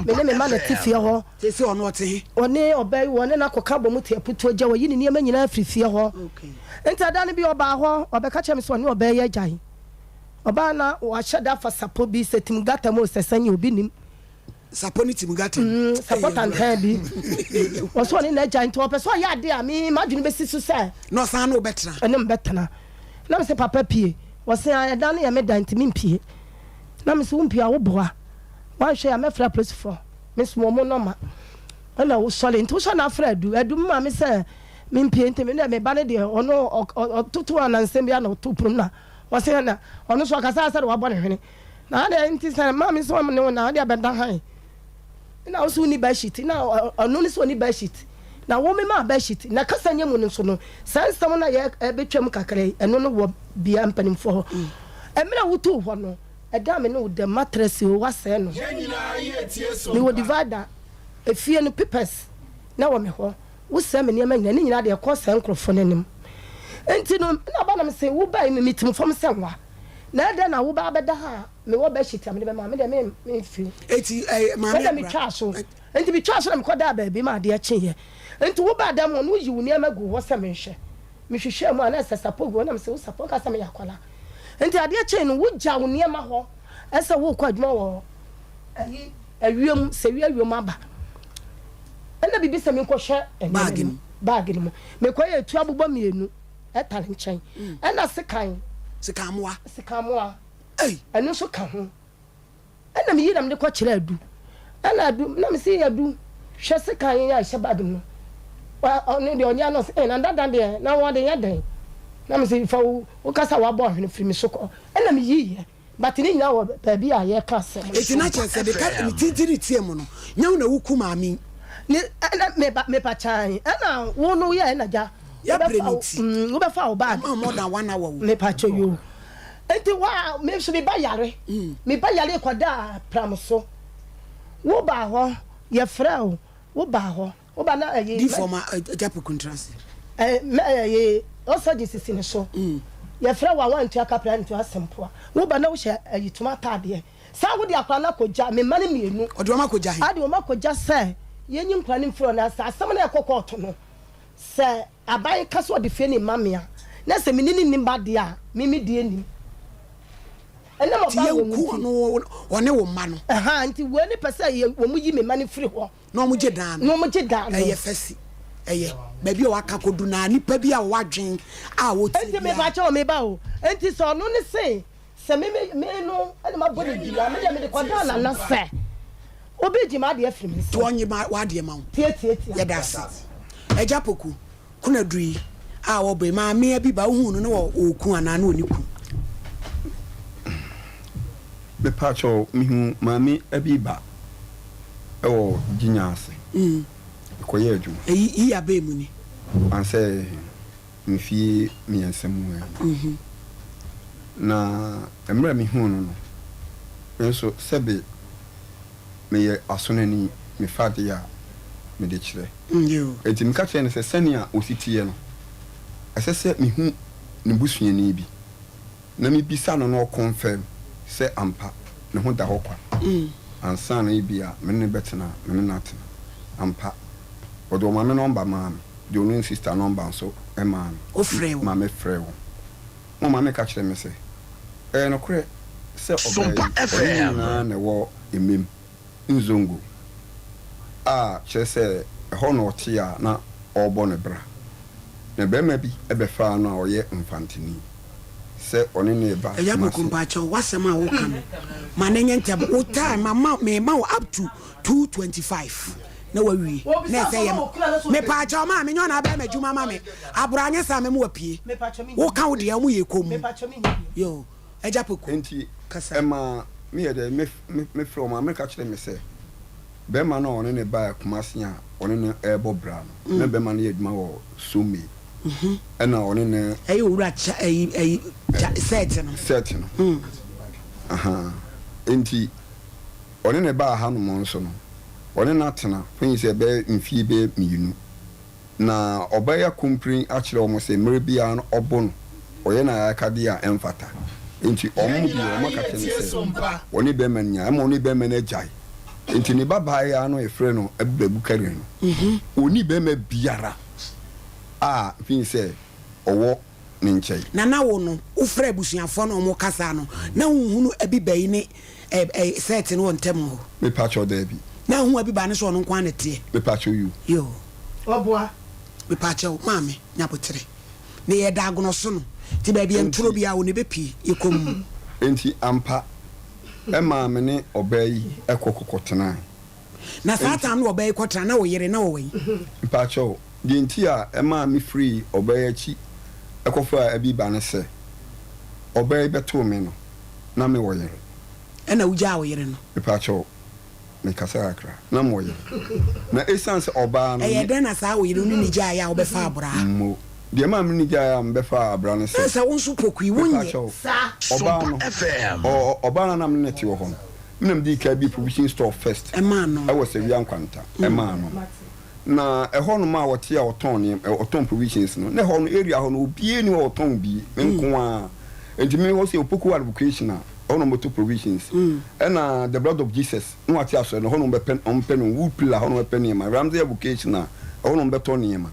S5: me ne me ma na tifie ho
S2: se se ono ote
S5: one obai one na koka bom te aputu agya wo yi ni niam nyina afirifie ho
S2: okay
S5: enti ada ne bi oba ho obeka che me so ne obai ye gyan oba na wa hyada fa sapo bi setim gata mo sesanye obi nim
S2: sapo ni tim gata
S5: sapo tan bi o so ne na gyan to opeso ya de a me madwene be sisu se
S2: no san no betra
S5: ene mbetana na me se papa pie wo se ada ne ya me dan timi pie na me se wo pie a wo boa wa hwe ya me fra place for me smo mo no ma na wo sole nto so na fra adu ma me se me pie ntimi na me ba ne de ono tutu anansem bia na to prum na wo se na ono so kasa asa de wa bo ne hwene na de nti se ma me so ne na de abeda han na wo so ni ba sheet na ono ni so ni ba sheet na wo me ma ba sheet na kasa nyemu no so no sansam na ye betwam kakrai eno no wo bia mpanimfo ho emira wutu ho no eda me no de mattress o wase no ni wo divider efie no papers na wo me ho wo se me niam nyina ni nyina de ko se nkrofo nanim enti no na ba na me se wo ba me mitim fom se wa na eda na wo ba beda ha me wo ba sheet am de be ma me de me fi
S2: eti ma
S5: me twa so enti bi twa so na me ko da ba bi ma de a chenye enti wo ba da mo no yi wo niam agu ho se me hwe me hwehwe mu ana se sapogu na me se wo sapogu ka se me yakwala enti ade a chen no wo gya wo niam ho ese wo kwa adwuma wo awiem se wi awiem aba ena bibi se me ko hwe bag ni mo me ko ye tu abobọ mienu etale nchen ena sekan sekamwa enu so ka ho ena me yi na me ko kire adu ena adu na me se adu hwe sekan ya hye bag no wa oni de onya no na dada de na wo de yeden na me se fa wo kasa wa bo hwene firi me so ko ena me yi but ni nyina wo baabi a ye ka se
S2: eti na che se de ka mi titiri tie mo no nyawo na wuku maami
S5: ni me pa chan ana wo no ye na ja
S2: ya breniti
S5: wo be fa wo bag
S2: more than 1 hour
S5: me pa cho yo enti wa me so me ba yare me ba yare kwada pram so wo ba ho ye frɛ o wo ba ho wo ba na
S2: di forma japo contrast
S5: ye also this is in so ye frɛ wa wan tua kapra ntua sempoa wo ba na wo hye ayituma tade sa wo di akwa na koja me mane mienu
S2: odi o makoja he
S5: ade o makoja se ye nyi nkwa ne mfro na sa asem na ekokọ to no se abai ka so de fe ni mamea na se menini nimba de a mimi de anim ene mo ba wo
S2: no one wo ma no
S5: nti wo ni pese ye wo mu yi me mane firi ho
S2: no mo je dan eye fesi eye baby o aka kodu na nipa bi a wadwen a wo ti
S5: enti me ba cha o me ba o enti so no ni se me no ene ma body bi a me de kwada na se obi jima de afiri mi
S2: to onye ma wa de ma wo
S5: tie
S2: ye da se eja poku kuna dui a wo be ma me bi ba hu no wo oku ana na oniku
S13: me pacho mihu mami abiba ewo ginyase ko ye adwuma
S2: yi abe mu ni
S13: anse mfie miensemu na emra mihu no enso sebe me ye asonani me fade ya me de kire enti me ka kire ne se sania ositie no asese mihu ne busuani bi na me bisa no no confirm se ampa ne ho da ho kwa ansa na ibia me ne betena me ne natena ampa odo ma me number ma me de onu sister number so e ma me
S2: o frewo
S13: ma me frewo mo ma me ka kire me se no kure se
S3: Sompa FM
S13: na ne wo emem nzongo kire se ho no otia na obo ne bra ne bema bi ebe fa no a oye infantini se oni ne ba
S2: ya mo kumpacho wasema wo kan ma ne nyente wo time mama me ma up to 225 na wawi na say me pacho ma me nyona ba ma juma ma me aburanye sa me mo apie wo kan wo de amu ye kom yo eja poku
S13: enti ema me ye de me from America kire me se bema no oni ne ba kumasi a oni ne ebo bra no na bema no ye duma wo sumi ena oni ne
S2: ayi owura cha ayi set no
S13: enti oni ne ba ha no mo nso no oni na tena pen se be mfie be miyunu na obaya kumprin a kire o mo se mere bia no obo no oye na akade a emfata enti omu bi o maka tene se oni be manya ama oni be mena jai enti ne baba ya no efre no ababu kare no oni be ma biara fin se owo ne nchai
S2: na wo no ufre busuafo no mo kasa no na hunhunu abibai ne set no ntem ho
S13: me pacho da bi
S2: na hu abiba ne so no nkwa ne tie
S13: me pacho you
S2: yo
S5: oboa
S2: me pacho mame nyapotre ne ye da agono so no ti ba bi entro bia wo ne bepi yekom
S13: enti ampa ema me ne obai ekokokotena
S2: na satan no obai kotena na wo yere na wo wen
S13: pacho di enti a ema me free obai achi ekofa abiba ne se obai beto me no na me wo yere
S2: ena uja wo yere no
S13: pacho me kasa akra na mo yere na essence oba no
S2: den na sa wo yere no ni ja ya wo be fa abra
S13: mo de ma me ni ja ya me be fa abra ne se
S2: sa won so pokui wonye
S3: sa Sompa FM
S13: oba na me neti wo ho menam di ka bi provision store first
S2: e ma no
S13: e wo se wi ankwanta e ma no na eho no ma wote a oton ne oton provisions no na eho no area ho no obie ni oton bi nko a enti me wo se opoku advocation a ono moto provisions na the blood of Jesus no wate aso no ho no be pen on pen wood pillar ho no be pen ma ramze advocation a ho no be to ne ma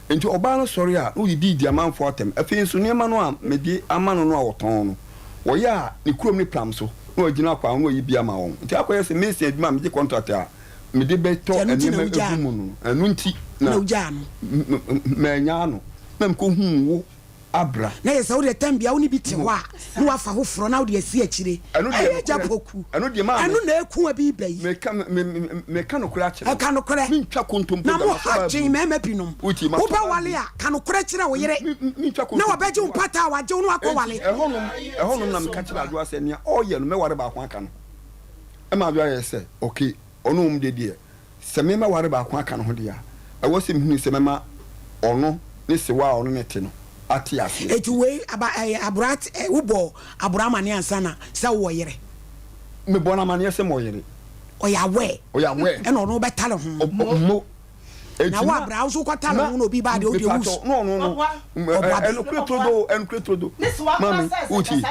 S13: enti oba no sori a no di amanfo atem afi so ne ma no a me di amano no a oton no wo ya ne kurom ne plam so no agina kwa no yi bia ma won enti akoye se me se adwuma me di contract a me de beto enema egumu no anu nti na
S2: uja no
S13: menya no na mko hu wo abra
S2: na yesa wo de tambia wo ni bi te ho a no afa ho fro na wo de asi akire aye japoku
S13: anu de ma
S2: anu na eku abi bai
S13: me ka no kura akire
S2: ka no kura
S13: mi ntwa kontompo
S2: na mo ha gyen mema pinom wo ba wale a ka no kura kire wo yere
S13: mi ntwa kontompo
S2: na wo beje mpata wa je no akọ wale
S13: ehonum na me ka kire adwo ase nia oye no me ware ba ko aka no e ma adwo aye se okay ono um de die se me ma ware ba ko aka no ho de a e wo se mi hu se me ma ono ne se wa ono ne te no atiasi
S2: etuwe abrat ubo abrama ne ansana sa wo yere
S13: me bona mane se mo yere
S2: oya we e no betale ho
S13: mo
S2: na wa bra so kwatale ho no bi ba de o de wus
S13: no enkretrodo mami uchi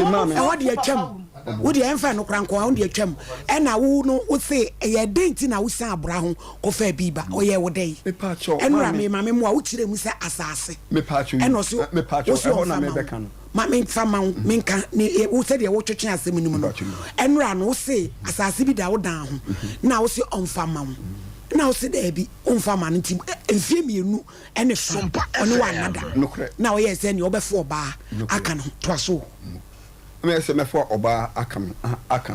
S13: mami
S2: e wode atwam wode enfa no kranko wode atwam e na wo no wo se e denti na wo san abra ho ko fa bi ba o ye wo dai enra me mami mo a wo kire mu se asase
S13: me pacho
S2: e no so
S13: me pacho e ho na me beka no
S2: ma me fama me nka ne wo se de wo twetwe asem ni mu no enra no wo se asase bi da wo dan ho na wo se onfama wo na wo se da bi onfama no ntim enfie mienu ene fa ono wa nada na wo ye se ne obefo oba aka no to so
S13: me se me fo oba aka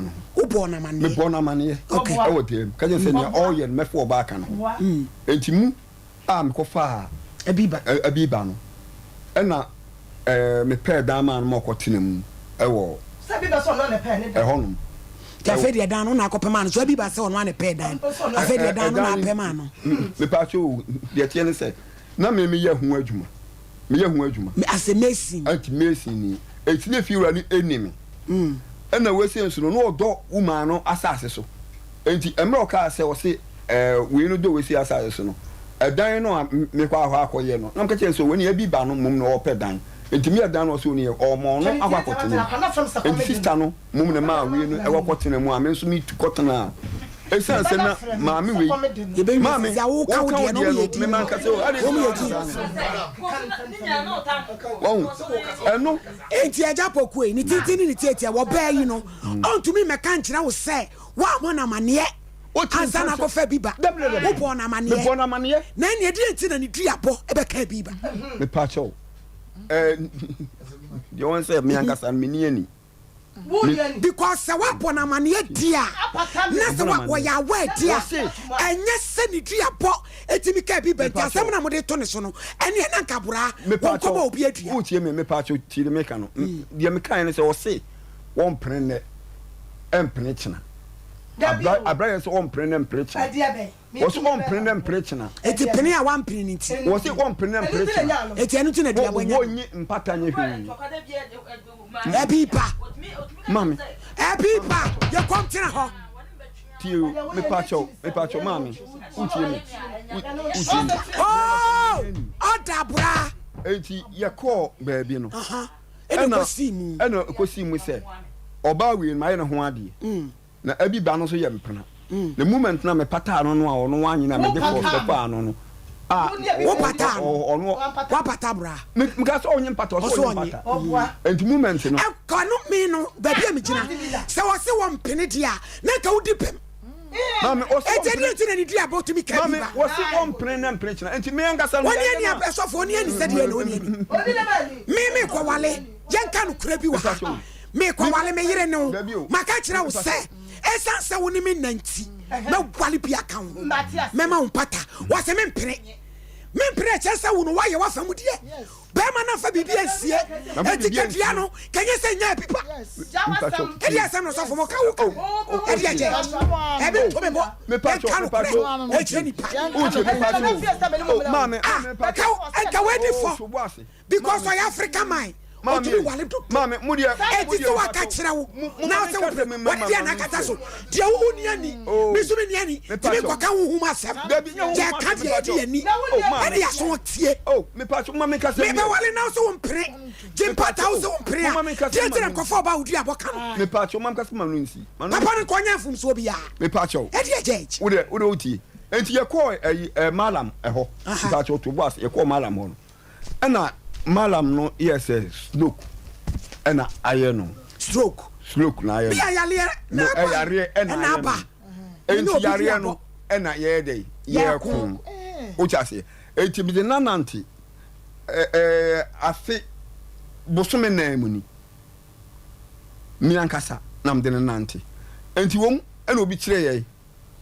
S13: no
S2: ubo na mane
S13: me bo na mane okay e wo dem ka je se ne all ye me fo oba aka no entimu a me ko fa abiba no ena me pɛ dan man mo ko tinam ɛwɔ
S5: sabi ba so no ne pɛ ne
S13: da ɛhɔnom
S2: ta fe de dan no na akɔpɛ man so abi ba sɛ ɔno ne pɛ dan afa de dan no na pɛ man no
S13: me pa cho de tie ne sɛ na me yɛ ho adwuma me
S2: ase mesin
S13: anti mesin ni etine fi wura ni enimi ɛna wesi nso no ɔdɔ woman no asase so enti emre ɔka sɛ ɔse we no do wesi asase so no ɛdan no me kwa ahɔ akɔyɛ no na mka kyerɛ so wani abi ba no mum no ɔpɛ dan enti me ɛdan no so ni ɔmɔ no akɔ akɔtena enti sister no mum ne ma we no ɛwɔ kɔtena mu a me nso me tu kɔtena esan sɛ na maami we maami
S2: wo ka wo de no yɛ
S13: me man ka sɛ o ɛno
S2: enti agya pokue ni titini ni tietia wo baa yi no ontumi meka nkyerɛ wo sɛ wa mo na maneɛ ansa na kofa biba wo bo na maneɛ na ne edi enti na ne duabɔ ɛbɛka biba
S13: me pacho you want say me ankasa me ni ani
S2: because wa bo na maneɛ dia na se wa ya wa dia enye se ne duabɔ etimi ka biba ntia asɛm na mo de to ne so no ɛne na nkabura wo ko ba obi adua
S13: wo tie me pacho tie me ka no dia me kan ne sɛ wo se won prene empene china abra so on prene china was on prene china
S2: eti pene a wan prene nti
S13: was on prene china
S2: eti anu ti na dia bonya
S13: wo nyi mpata nye hwi
S2: ebipa
S13: mami
S2: ebipa ye kom tina ho
S13: tio me pacho mami utie me
S2: oh odabra
S13: eti ye call baby no
S2: ena
S13: kosi mu se oba wi ma ye no ho ade na abi ba no so ye mpena the moment na me pata no no a ono wanyi na me de ko so pa no no
S2: wo pata ono wa pata bra
S13: me ka so onye pata so onye pata and moment no
S2: ka no me no ba bia me gina se wo se wo mpene dia na ka wudi pem
S13: mami o so
S2: enti na ni dia about me ka
S13: mami wo se wo mpene na mpene china enti me ngasa no
S2: woni ani abesofo woni ani se dia no woni ani me ko wale yenka no kura bi wa me ko wale me yire no maka kira wo se esan se woni me nanti me wale bi aka wo me ma umpata wo se me mpene chese wo no wa ye wa famu die be ma na fa bibi asie etikadua no kenye se nya pipa kedi asem no so fo mo ka wo kedi aje e bi to me bo
S13: me pacho
S2: e cheni pa
S13: mami
S2: ka we di for because I Africa man
S13: mami mudia
S2: eti so waka kire wo na se wo dia na kata so dia wo ni ani misumi ni ani ti me kwa kan wo huma asem je ka dia di ani ani ya so tie
S13: me pacho mami ka se
S2: me be wale na so wo mpre je pata wo so wo mpre a je tira nkofo ba wo dia boka no
S13: me pacho mami ka se manu nsi
S2: papa ni konya fum so bia
S13: me pacho
S2: e dia je
S13: wo uti enti ye ko malam eho pacho to boss ye ko malam ho na malam no yes stroke ena ayeno
S2: stroke
S13: na ayeno
S2: ya yale
S13: na ayare ena aba enti yare no ena ye dey ye kun o chase enti bi na nanti afi bosome na amuni mi ankasa na mde nanti enti wom ena obi kire ye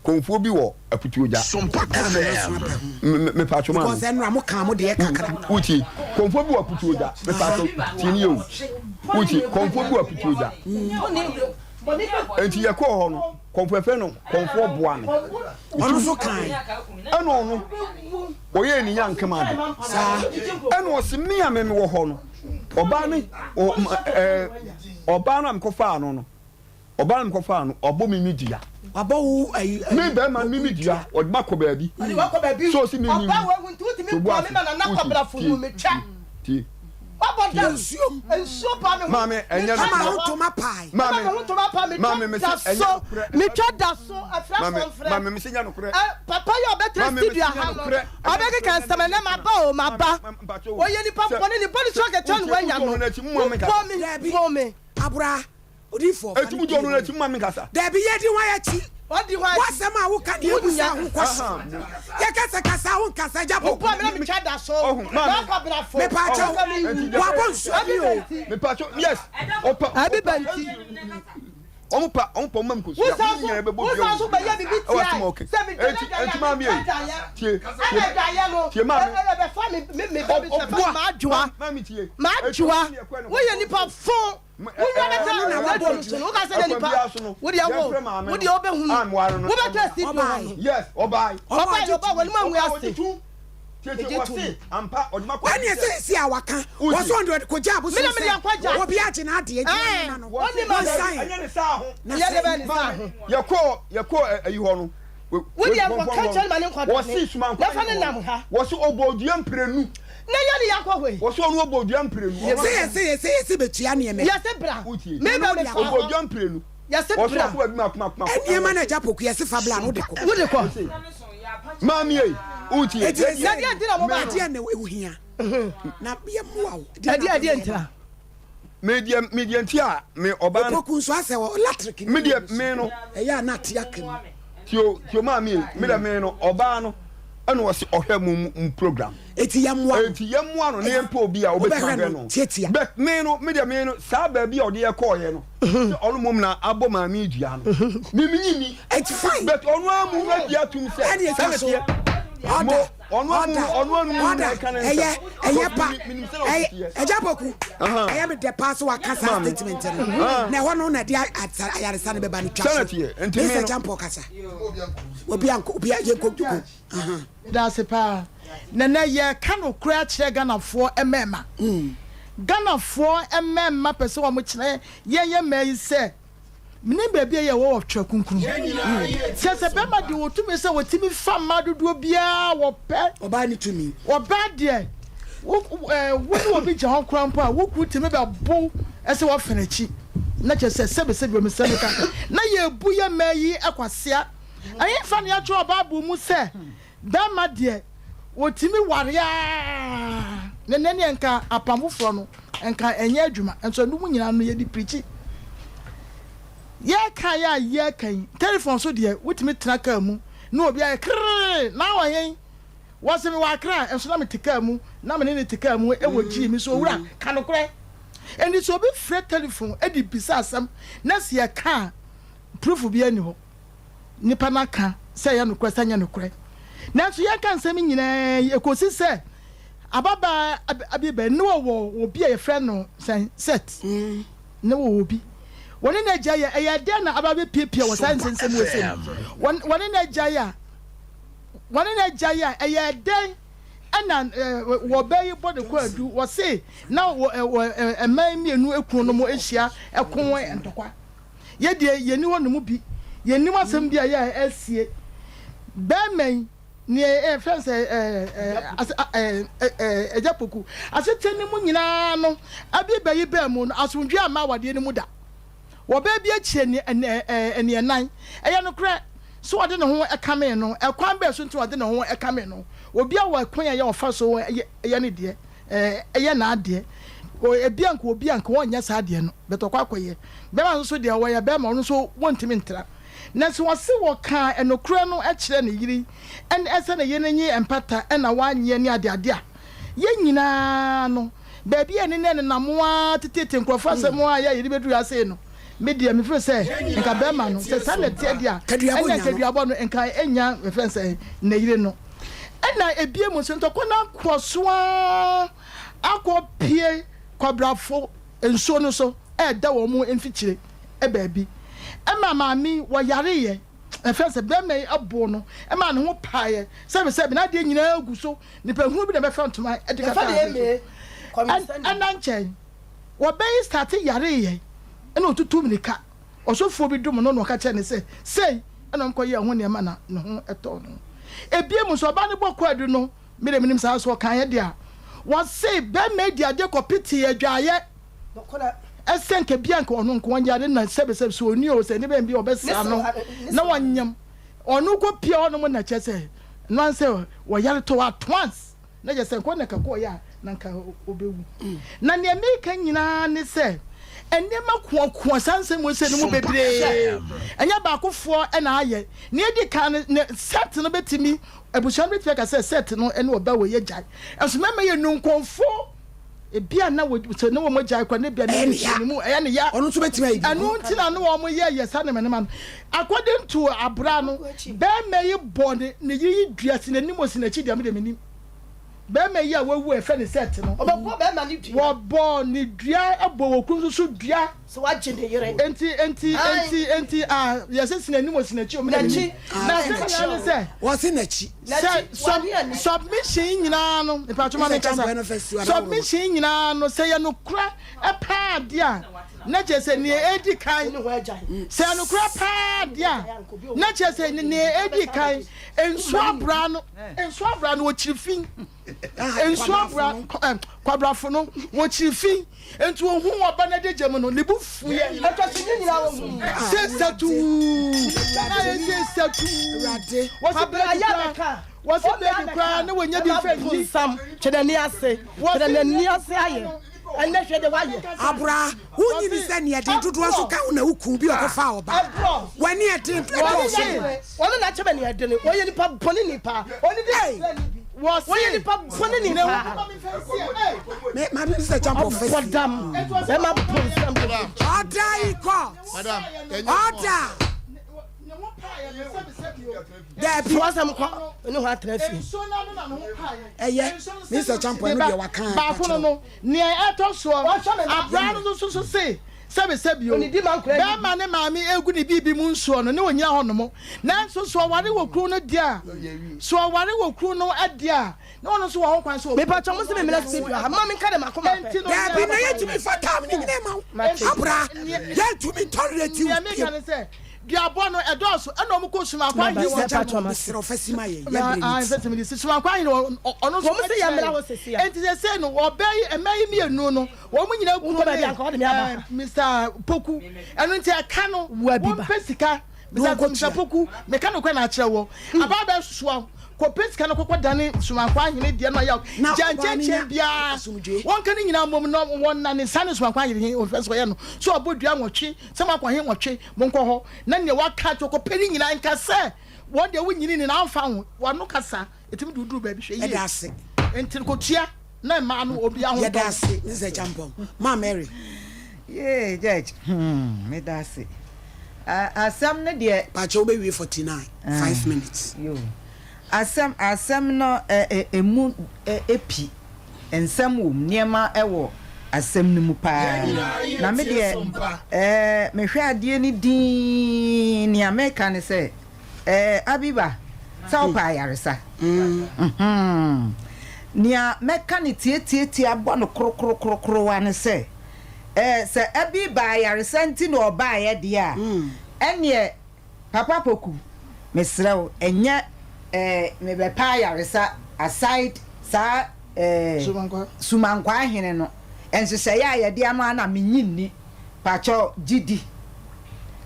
S13: konfuo bi wo aputuoja
S3: Sompa FM
S13: me pacho man
S2: because enra mo kan mo de kakra
S13: uchi konfuo bi wo aputuoja me pacho tini yo uchi konfuo bi wo aputuoja enti ye ko ho no konfuo fe no konfuo boa me
S2: ono so kan
S13: eno ono oye ni yanka ma de sa eno o se me a me wo ho no Obani Obana mkofa no Obana mkofa no obo mi media
S2: abo
S13: me be man mi media odma ko baabi so si me ni
S5: oba wo huntu ti me ko me na nakobra fu mu me twa
S13: ti
S5: Papa dansium enso pa me
S13: mame enya
S2: to ma pai
S13: mame me
S5: so me twa da so afra so frɛ
S13: mame me senya no kure
S5: papa yo betre studio ha no obeki kan sama na ma ba o ye ni papa ni body so ke twan wanya no me
S2: abura odi for
S13: etumu do no na ti mame kasa
S2: da bi ye di wa ya chi
S5: odi wa
S2: wasema wo ka di ebusa ho kwasa ye kasa ho kasa japo
S5: po me twa da so na ko bra fo
S2: me pa cha wa bonsu
S13: me pa cha yes opa
S5: abi banti
S13: ompa mam ko
S5: sia nyanya be bo bio wo so ba ye bibi ti ai
S13: enti mame tie
S5: tie
S13: mame
S5: be fa me be ma adwoa wo ye nipa fo Yes,
S13: obai.
S2: When you say our can, what's 100 ko job? Obi achi na ade no.
S13: Only man sign. Yako ayi ho no.
S5: We dey go catch man nkwa.
S13: Wasi suman kwa.
S5: Na fa ne nam ha.
S13: Wasi oboduam prenu.
S5: Na ya ne yakwa we.
S13: Wasi onu oboduam prenu.
S2: Say betua ne me.
S5: Yes bra. Me ba me
S13: oboduam prenu.
S5: Yes bra.
S13: Wasi akwa bi makuma.
S2: Eni ma na japoku yes fa bla no de ko.
S5: Wo de ko.
S13: Mami e. Uti.
S5: Na dia dira mo ba
S2: dia na ewu hia. Na ye moa wo.
S5: Dia ntra.
S13: Media ntia me oba.
S2: Poku so ase wo electric.
S13: Media me no.
S2: E ya na tia kan.
S13: Tio mami me da me no oba no ana wose ohwe mu program
S2: eti yamwa
S13: no ne empa obi a obetwa be no but me no sa ba bi ode ye call ye no onu mom na abo mami dua no mimi
S2: eti fine
S13: but onu amu na dia tum se
S2: sanete onu eye pa ejaboku eye me de pass wa kasa statement no na ho no na dia ayaresa ne be ba ni twa
S13: sanete enti me
S2: no kasa obi yenko duko
S6: that's pa na ye kanu kura kire ganafo emema ganafo emema pese wo mo kire ye mai se mini baby ye wo twa kunkun se be ma de wotumi se wotimi fa madodo bia wo pe
S2: oba ni tumi
S6: oba de wo obi je hon krampo a wo ku timi be bo ese wo fenachi na che se be me se ka na ye bu ye mai akwasea ayi fa ne atwa Bible mu se da ma de wotimi waria ne nka apamufro no nka enye adwuma enso no mu nyina no ye di preach ye kan ye kan telephone so de wotimi tena ka mu na obi aye krrr na wayen wasemi wa kra enso na metika mu na me ne tika mu e wogi mi so wura kanokore eni so obi free telephone e di bisa asam na se ye kan proof bi ani ho nipa na kan se ye nokore sanya nokore na so ye kan nsem nyina ekosi se ababa abiba ne wo obi a ye friend no set ne wo obi woni na jaya e ya de na ababe piepie wo san sensem wo sem woni na jaya e ya de ana wo bayi body ko adu wo se na eman mienu ekun no mo ehia ekun entokwa ye de ye ni wonu mu bi ye ni wasem bia ya asie be men ni friends ejapoku aseteni mu nyina no abi bayi be mu no asundwe ama wade ni mu da wo ba bi achie ni ene enan eya no kra so wade ne ho ekame no ekwan be so nti wade ne ho ekame no obi a wa kwan ya ofa so eya ne de eya na ade o obianka wonya sa ade no betokwa akoye be ma so de wo ya be ma no so wontimi ntra na so wase wo ka enokura no ekire ne yiri en ese na ye nanyi empata na wanye ni ade a ye nyina no ba bi ene ne namoa tetete nkrofo asemo a ya yiri bedu ase no media me feel say nka be ma no se sanete dia enya kaduabo no nka enya me feel say na yiri no na ebie mu so ntoko na kwasoa akopie kwabrafo enso no so da wo mu emfikire baabi maami wo yare ye efense be me abo no ma ne ho paaye se na de nyina agu so nipa hu bi na be fa ntoma e de ka fa de me ɛna nkyɛn wɔbɛyi start yare yɛ ɛna otutu mirika ɔsɔfoɔ bi dum no na ɔka kyerɛ ne sɛ sei ɛna nkɔyɛ ho nneɛma na ne ho ɛtɔ no ebie mu so ɔba ne bɔ kɔadu no mmere minim saa so ɔkan yɛ deɛ wɔse bɛma di ade kɔpiti adwaayɛ ɛsɛ nka bia nka ɔno nka wɔnyɛ ade na sɛbɛsɛbɛ so oni o sɛ ne bɛn bi ɔbɛsa no na wɔnyam ɔno kɔ pia ɔno mo na kyɛ sɛ no ansɛ wɔyare to at once na gye sɛ nkɔ na kakɔ yɛ na nka obewu na ne America nyinaa ne sɛ enema kuwa sanse mo se no mo bebre enya ba kofoɔ ɛna ayɛ ne edi kan ne set no betimi abusuan betimi ka sɛ set no ɛne oba wo ye gyae ɛso mema ye nunkonfo ebia na wo se ne wo mo gyae kwa ne bia ne mu ɛyɛ ne ya
S2: ɔno so betimi ayi
S6: ɛno nti na no wo mo ye sa ne menema no according to abra no be me ye bone ne yi duase ne nimo si na chi dia me de menim bɛɛma yi a wawu ɛfɛ ne set no
S5: ɔbɛbɔ bɛɛma ne dua
S6: wɔbɔ ne dua abɔ wɔ kun so dua
S5: so wagye ne yere
S6: enti yɛsɛ sinani wɔ sinakyi o
S5: n'akyi
S6: na sɛ
S2: wɔse n'akyi
S6: submission nyinaa no nipatwoma ne kasa submission nyinaa no sɛ yɛ no kora ɛpaa adeɛ a na kyerɛ sɛ nea edi kan sɛ yɛ no kora paa adeɛ a na kyerɛ sɛ nea edi kan nsu abra no wɔkyiri fi nsu abra kwabrafo no wɔkyiri fi nti ohun ɔba na de gyem no ne bu fuyɛ sɛ satu wɔsi bɛdi kora na wɔnya bi fɛ nyi
S5: kyerɛ ni ase ayɛ ɛnɛ hwɛ de wayɛ
S2: abra wonyi ni sɛ ne ɛden dodoɔ so ka wo na woku bi ɔkɔfa ɔba wani ɛden
S5: wɔne na kyɛbɛ ne ɛden wɔyɛ nipa bɔne nipa ɔne de wɔyɛ nipa bɔne nipa
S2: ma bi sɛ champo fɛ
S5: ɔdam ɛma bɔnsam
S2: ɔda ikɔ ɔda
S5: dɛbi wɔsɛm kɔ ne ho atena fie
S2: ɛyɛ Mr. Champo no deɛ waka
S6: baako no nea ɛtɔ soɔ abra no so se sɛbisɛbi o bɛɛma ne maame egu ne bibi mu nsuo no ne wɔnyina hɔ nom nanso so ɔware wɔ kuro no di a so ɔware wɔ kuro no adi a na ɔno nso wɔ ho kwan so
S5: mepatwa mo se me mena studio ha ma me nka de makoma pɛ
S2: dɛbi na yɛtumi fa tam ne nyina ma abra yɛtumi tolerate you
S6: diabo no ɛdɔɔso ɛna ɔmo kɔ suma akwa yi
S2: wɔ gya mo srɛ ɔfɛsima yɛ
S6: fɛsima di suma akwa yi no ɔno so
S5: se yɛ mera wo sesi
S6: enti sɛ sɛ no ɔbɛyi ɛmɛyi mienu no wɔn mo nyina gu ne Mr. Poku ɛno nti ɛka no wɔn pɛ sika Mr. Poku meka no kɔ na akyerɛ wɔ aba bɛ soa kɔpɛ sika no kɔkɔ dane sumakwa ahene deɛ no yɛ gyankyɛnkyɛn biara wɔn ka ne nyinaa mmom no wɔn na ne sa ne sumakwa ahene ɔfɛ so yɛ no so ɔbɔ dua nwɔtwe sɛ mo akɔ he nwɔtwe mo nkɔ hɔ na nea waka to kɔpɛ ne nyinaa nka sɛ wɔn deɛ wonyini ne na amfa ho wɔn kasa etimi duduru baabi hwɛ yie
S2: ɛda ase
S6: enti kotua na mmaa no obi aho
S2: yɛda ase Mr. Champo ma Mary
S14: yee judge me da ase asɛm ne deɛ
S2: pacho be we 49 5 minutes
S14: yo asɛm no emu epi nsɛm wɔ nneɛma ɛwɔ asɛm no mu paa na me deɛ mehwɛ adeɛ ne din nea meka ne sɛ Abiba sɛ wopɛ ayaresa nea meka ne tietietie abɔ no korokorokorokorowa ne sɛ sɛ Abiba ayaresa nti na ɔbaayɛ deɛ a ɛneɛ Papa Poku mesrɛ wo ɛnyɛ me be pa yaresa aside sa sumankwa ahene no enhyehyɛ ya de ama na menyinni pacho gidi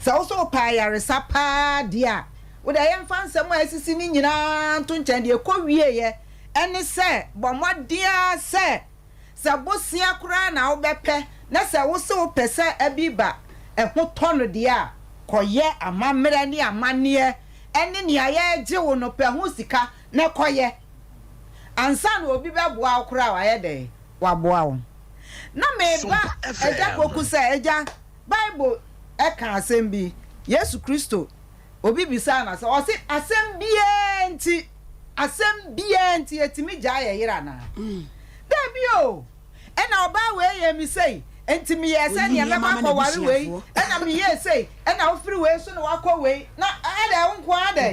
S14: sa wo so pa yaresa pa de a wo da yemfa nsɛm a asisi ni nyina nto nkyɛn de ekowie ye ɛne sɛ bɔmɔdea sɛ bosia kora na wo bɛpɛ na sɛ wo se wo pɛ sɛ Abiba ɛho tɔno de a kɔyɛ amammerɛ ne amanneɛ ɛne nea yɛgye wo no pɛ ho sika na kɔyɛ ansa na obi bɛboa wo kora wayɛ dɛ waboa wo na meba ɛgya Poku sɛ ɛgya Bible ɛka asɛm bi Yesu Kristo obi bisa na sɛ ɔse asɛm biara nti etimi gya yɛ yera na dabi o ɛna ɔba wee yɛ mi sei enti mi yɛ sɛ nea mɛma kɔ ware wei ɛna mi yɛ sei ɛna ofiri wei so na wakɔ wei na ada wo nko ada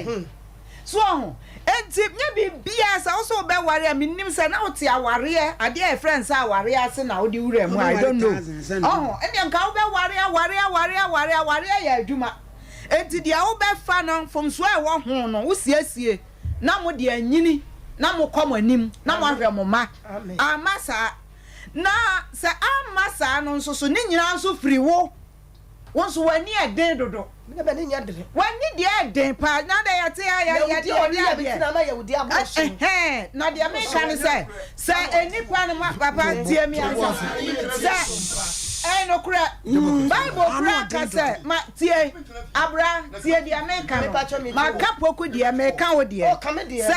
S14: so ho enti nye bibia sa wo so be ware a minim say na wo te aware ade e friends aware ase na wo di wura mu I don't know oh ene nka wo be ware ya adwuma enti dia wo be fa no from so e wo ho no wo siesie na mo de anyini na mo kom anim na mo ahwe mo ma amasa na se amasa no nso so ni nyina nso firi wo so wani eden dodo
S5: me be ni nya de
S14: wani de eden pa na da ya te ya de
S5: ya na ma ya wudi abortion
S14: na de me kan se enipa no papa tie mi ansa se no kura bible kura ka se ma tie abra tie de me kan ma kapoku de me kan wo de se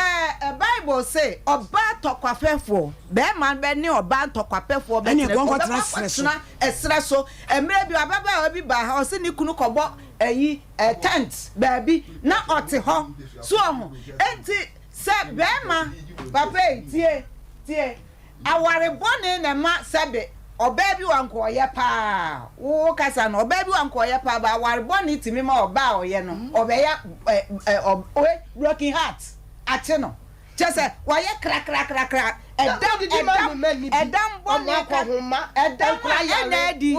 S14: bible say oba tokwafefo be man be ni oba tokwafefo be
S2: ne gongo
S14: esra so emre bi ababa obi ba ha o se ni kunu kobo eyi tent baby na ote ho so ho enti se be ma papa tie aware bone na ma sebe oba bi wanko ye pa wo kasa no oba bi wanko ye pa ba aware bone timi ma oba oye no obeya broken heart ate no chese waye kra edam bone ka homa edam kra ya na di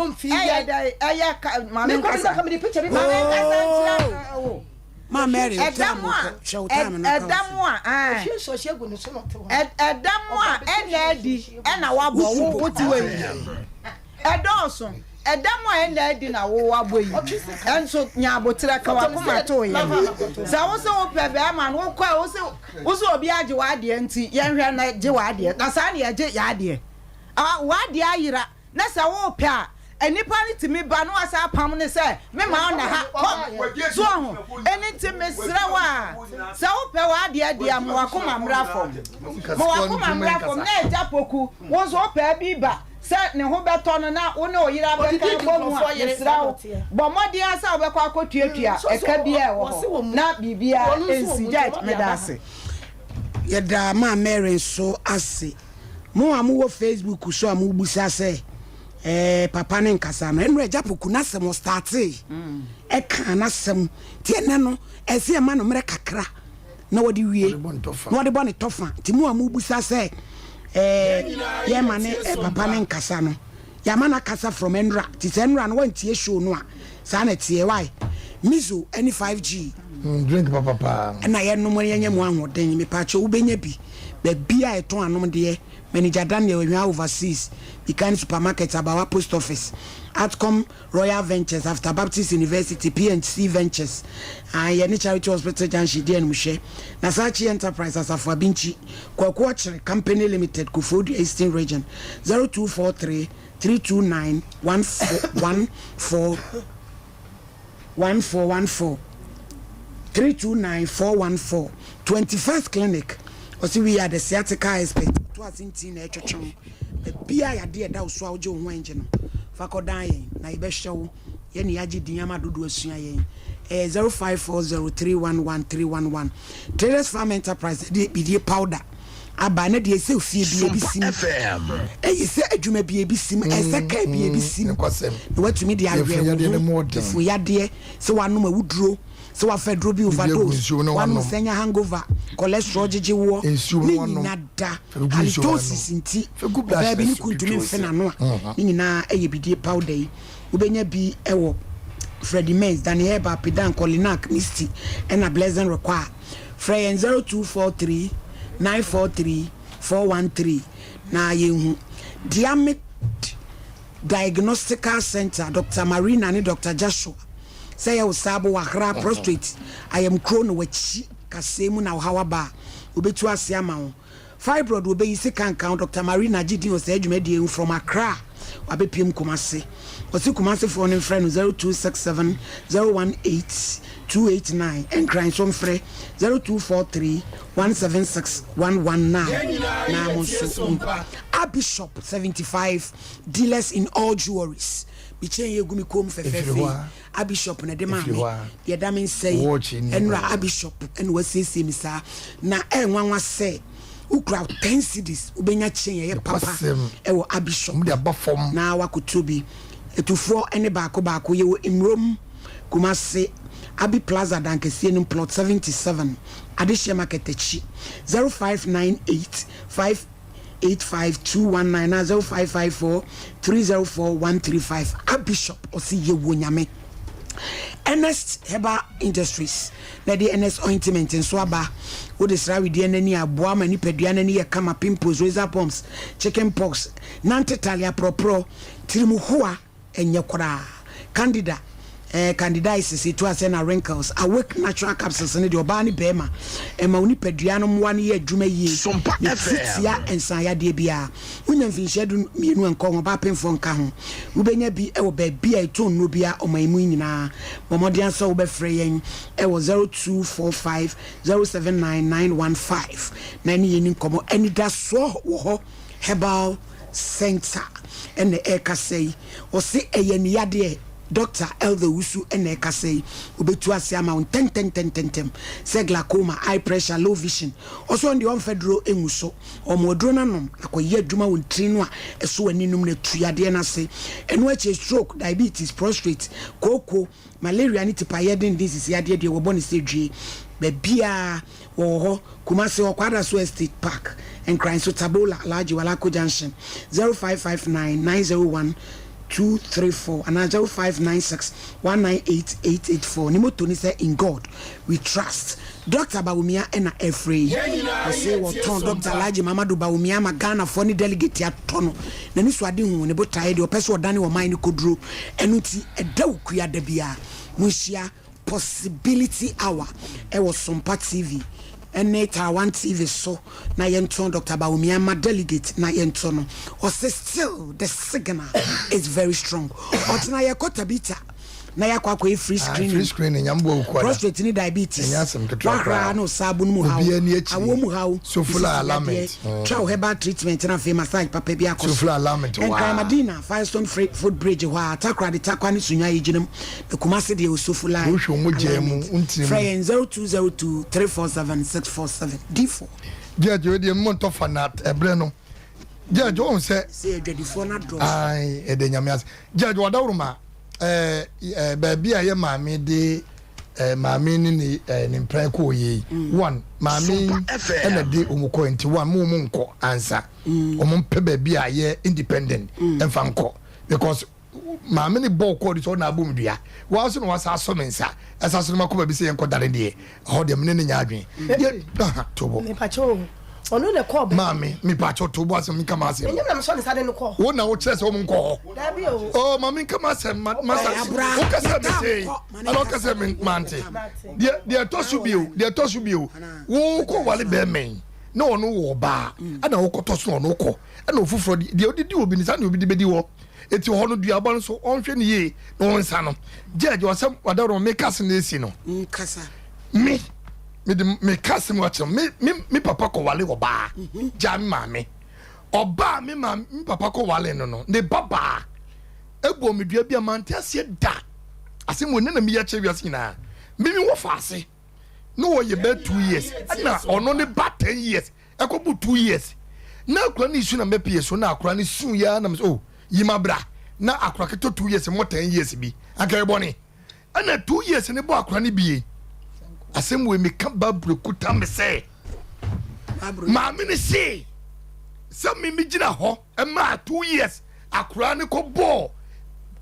S14: mama kasa kamidi picture mama kasa
S2: ma Mary
S14: edam ena di ena wabo wo tiwe edoso edam ena di na wo wabo yi enso nya abotira ka wakoma to ye za wo se wo pebe ama no kwa wo se obi age wa ade enti ye hwe na ge wa ade na sa na ye ge ya ade wa ade ayira na sa wo pe a enipa ni timi ba no asa pam ne se me ma na ha so ho eni timi sra wa sa wo pe wa ade am wakoma mra fom mo wakoma mra fom na eja poku wo so pe bi ba se ne ho beto no na wo ne oyira be ka bo mu a sra wo bo modi asa wo be kwa kotuatua e ka bia e wo na bibia ensi jet me da se
S2: ye da ma Mary so ase mo amu wo Facebook so amu busa se papa ne nkasa no enre japoku na sem start e kan na sem tie ne no ese ma no mere kakra na wodi wie na wodi bone tofa ti mu amu busa se ye ma ne papa ne nkasa no ya ma na kasa from enra ti enra no wantie show no a sa na tie why mizo any 5G
S1: drink papa
S2: na ye no mo ye mu ahoden me pa che wo benya bi ba bia eton anom de manager Daniel we overseas the kind supermarket Abawa post office Outcome Royal Ventures After Baptist University PNC Ventures any charity hospital janshi die no hwe na Sachi Enterprise Asafo Abinchi Kwakwachere Company Limited Kufodu Eastern Region 0243 329 1414 329 414 21st Clinic Osi we are the sciatica expert to us in teen etwetwon bia ya de da so awje ho anje no fa kodan yen na ibe hyew ye ne yaji dinyama dodo asua yen 0540311311 Traders Farm Enterprise de bidie powder aba na de se ofie bia bi sim se adwuma bia bi sim se ka bia bi sim no watumi de awe fu yade se wanom awuduro so wa fedro bi overdose one senya hangover cholesterol jeje wo ni nada halitosis nti baby ni kuntumi mfena no ni nyina eye bidie powder yi ubenya bi ewo Freddy Mens Daniel Bapidan Colinac Misty and Blessing require Frey 0243 943 413 na yehu Diamit Diagnostical Center Dr. Marina and Dr. Joshua say you sabo wahra prostate I am crono wachi kasemu na hawaba obetu ase ama wo fibroid obe yisi kan Dr. Marina Gidi o say adwumadi from Accra wabepiem Kumase osi Kumase for no friend 0267 018 289 and crying some free 0243 176 119 na monso Bishop 75 dealers in all jewelries bichen yegumi kom fefefe Bishop na de mame ye da men say enra Bishop en wasese misa na enwanwa say ukra 10 cedis ubenya chen ye papa ewo Bishop na wakotobi etufo ene baako ye wo imrom Kumase Abi Plaza Dankesienum plot 77 Adeshe Market Echi 0598 585 0554 304 135 Bishop Osi Yewonyame Ernest Herbal Industries na the Ernest ointment nso aba wo de sra we nani aboa ma ni padua nani ye kama pimples razor pumps chicken pox nantetalia propro tirimu hoa enye kora candida candidiasis to as na wrinkles awake natural capsules ne de oba ni bema ma oni padua no mwa ne ye adwuma yie ya ensan ya de bia unya mfinhye du mienu enko ba pemfo nka ho ubenya bi e wo ba bia eto no bia omaimu nyina momodian so wo be frɛ yen e wo 0245 079915 na ni yeni nkomo ani da so wo ho herbal center ene e ka sei o se eyeni yade Dr. Elder Usu ene say obetu ase ama on 10 say glaucoma, eye pressure, low vision. Also on the on federal emuso o modro nanom akoye adwuma won trinu a eso aninum na tuade na se eno ache stroke, diabetes, prostate, koko, malaria ni tipaye den disease yade de wo boni se dwie bebia wo ho Kumasi Okwada so estate park and crying so Tabola Large Walako Junction 0559 901 234 and 0596 198884. Nimoto ni say in God we trust. Dr. Bawumia ena Efrey. I say what ton Dr. Laji Mamadu Bawumia Magana phone delegate ya tono. Na ni swadi hu ne botae de opese odane wo man kodro. Enuti edaw kuya da bia. Munhia possibility hour. E was Sompa TV. Eneta one TV so na yenton Dr. Bawumia ma delegate na yenton or say still the signal is very strong. Otina yakota bita na yakwa kwa free screening nyambo ukwa prostate ni diabetes wakra no sabun mu hawo awo mu hawo sofula alarmment travel herbal treatment na fe massage papa bia ko sofula alarmment wa en Madina Firestone Food Bridge wa atakra de takwa ni sunya yiginem the Kumasi de sofula wo hwo mu jemu untim free 0202 347 647 D4 George we de monto fanat ebre no George on say edwedifo na do ai ede nyamias George wadawruma baby aye maame de maame ni mpran ko ye one maame ena de omuko enti one mu nko ansa omo pe baby aye independent emfa nko because maame ni ball code so na abum dua wa so no wasa so mensa asa so makọ baby se enko dare de ho de mene nya adwen tobo
S5: me pacho onu le ko
S1: mami mi pacho tobo asem kama asem
S5: enye na so ne sade no ko
S1: wo na wo kire se wo nko
S5: dabi o
S1: oh mami kama asem masa wo kase be say alo kase me mante de to subio wo ko wale be men na onu wo ba ana wo ko to so onu ko ana ofufro de odidi obi ni sa na obi de bedi wo eti ho no duaba no so onhwe ne ye no nsa no jeje wasem wadaro me kase na esi no kasa me kase mo ache me papa ko wale oba jam mame oba me ma papa ko wale no ne baba ebo me dua bia mante ase da ase mo ne na me ya che wiase na me wo faase no wo ye be 2 years na ono ne ba 10 years ekobu 2 years na akura ni isu na me pie so na akura ni su ya na me oh yima bra na akura keto 2 years mo 10 years bi aka eboni ana 2 years ne bo akura ni bi asem we me ka babru kuta me say ma me ne say some me gina ho e ma 2 years akura ne ko bo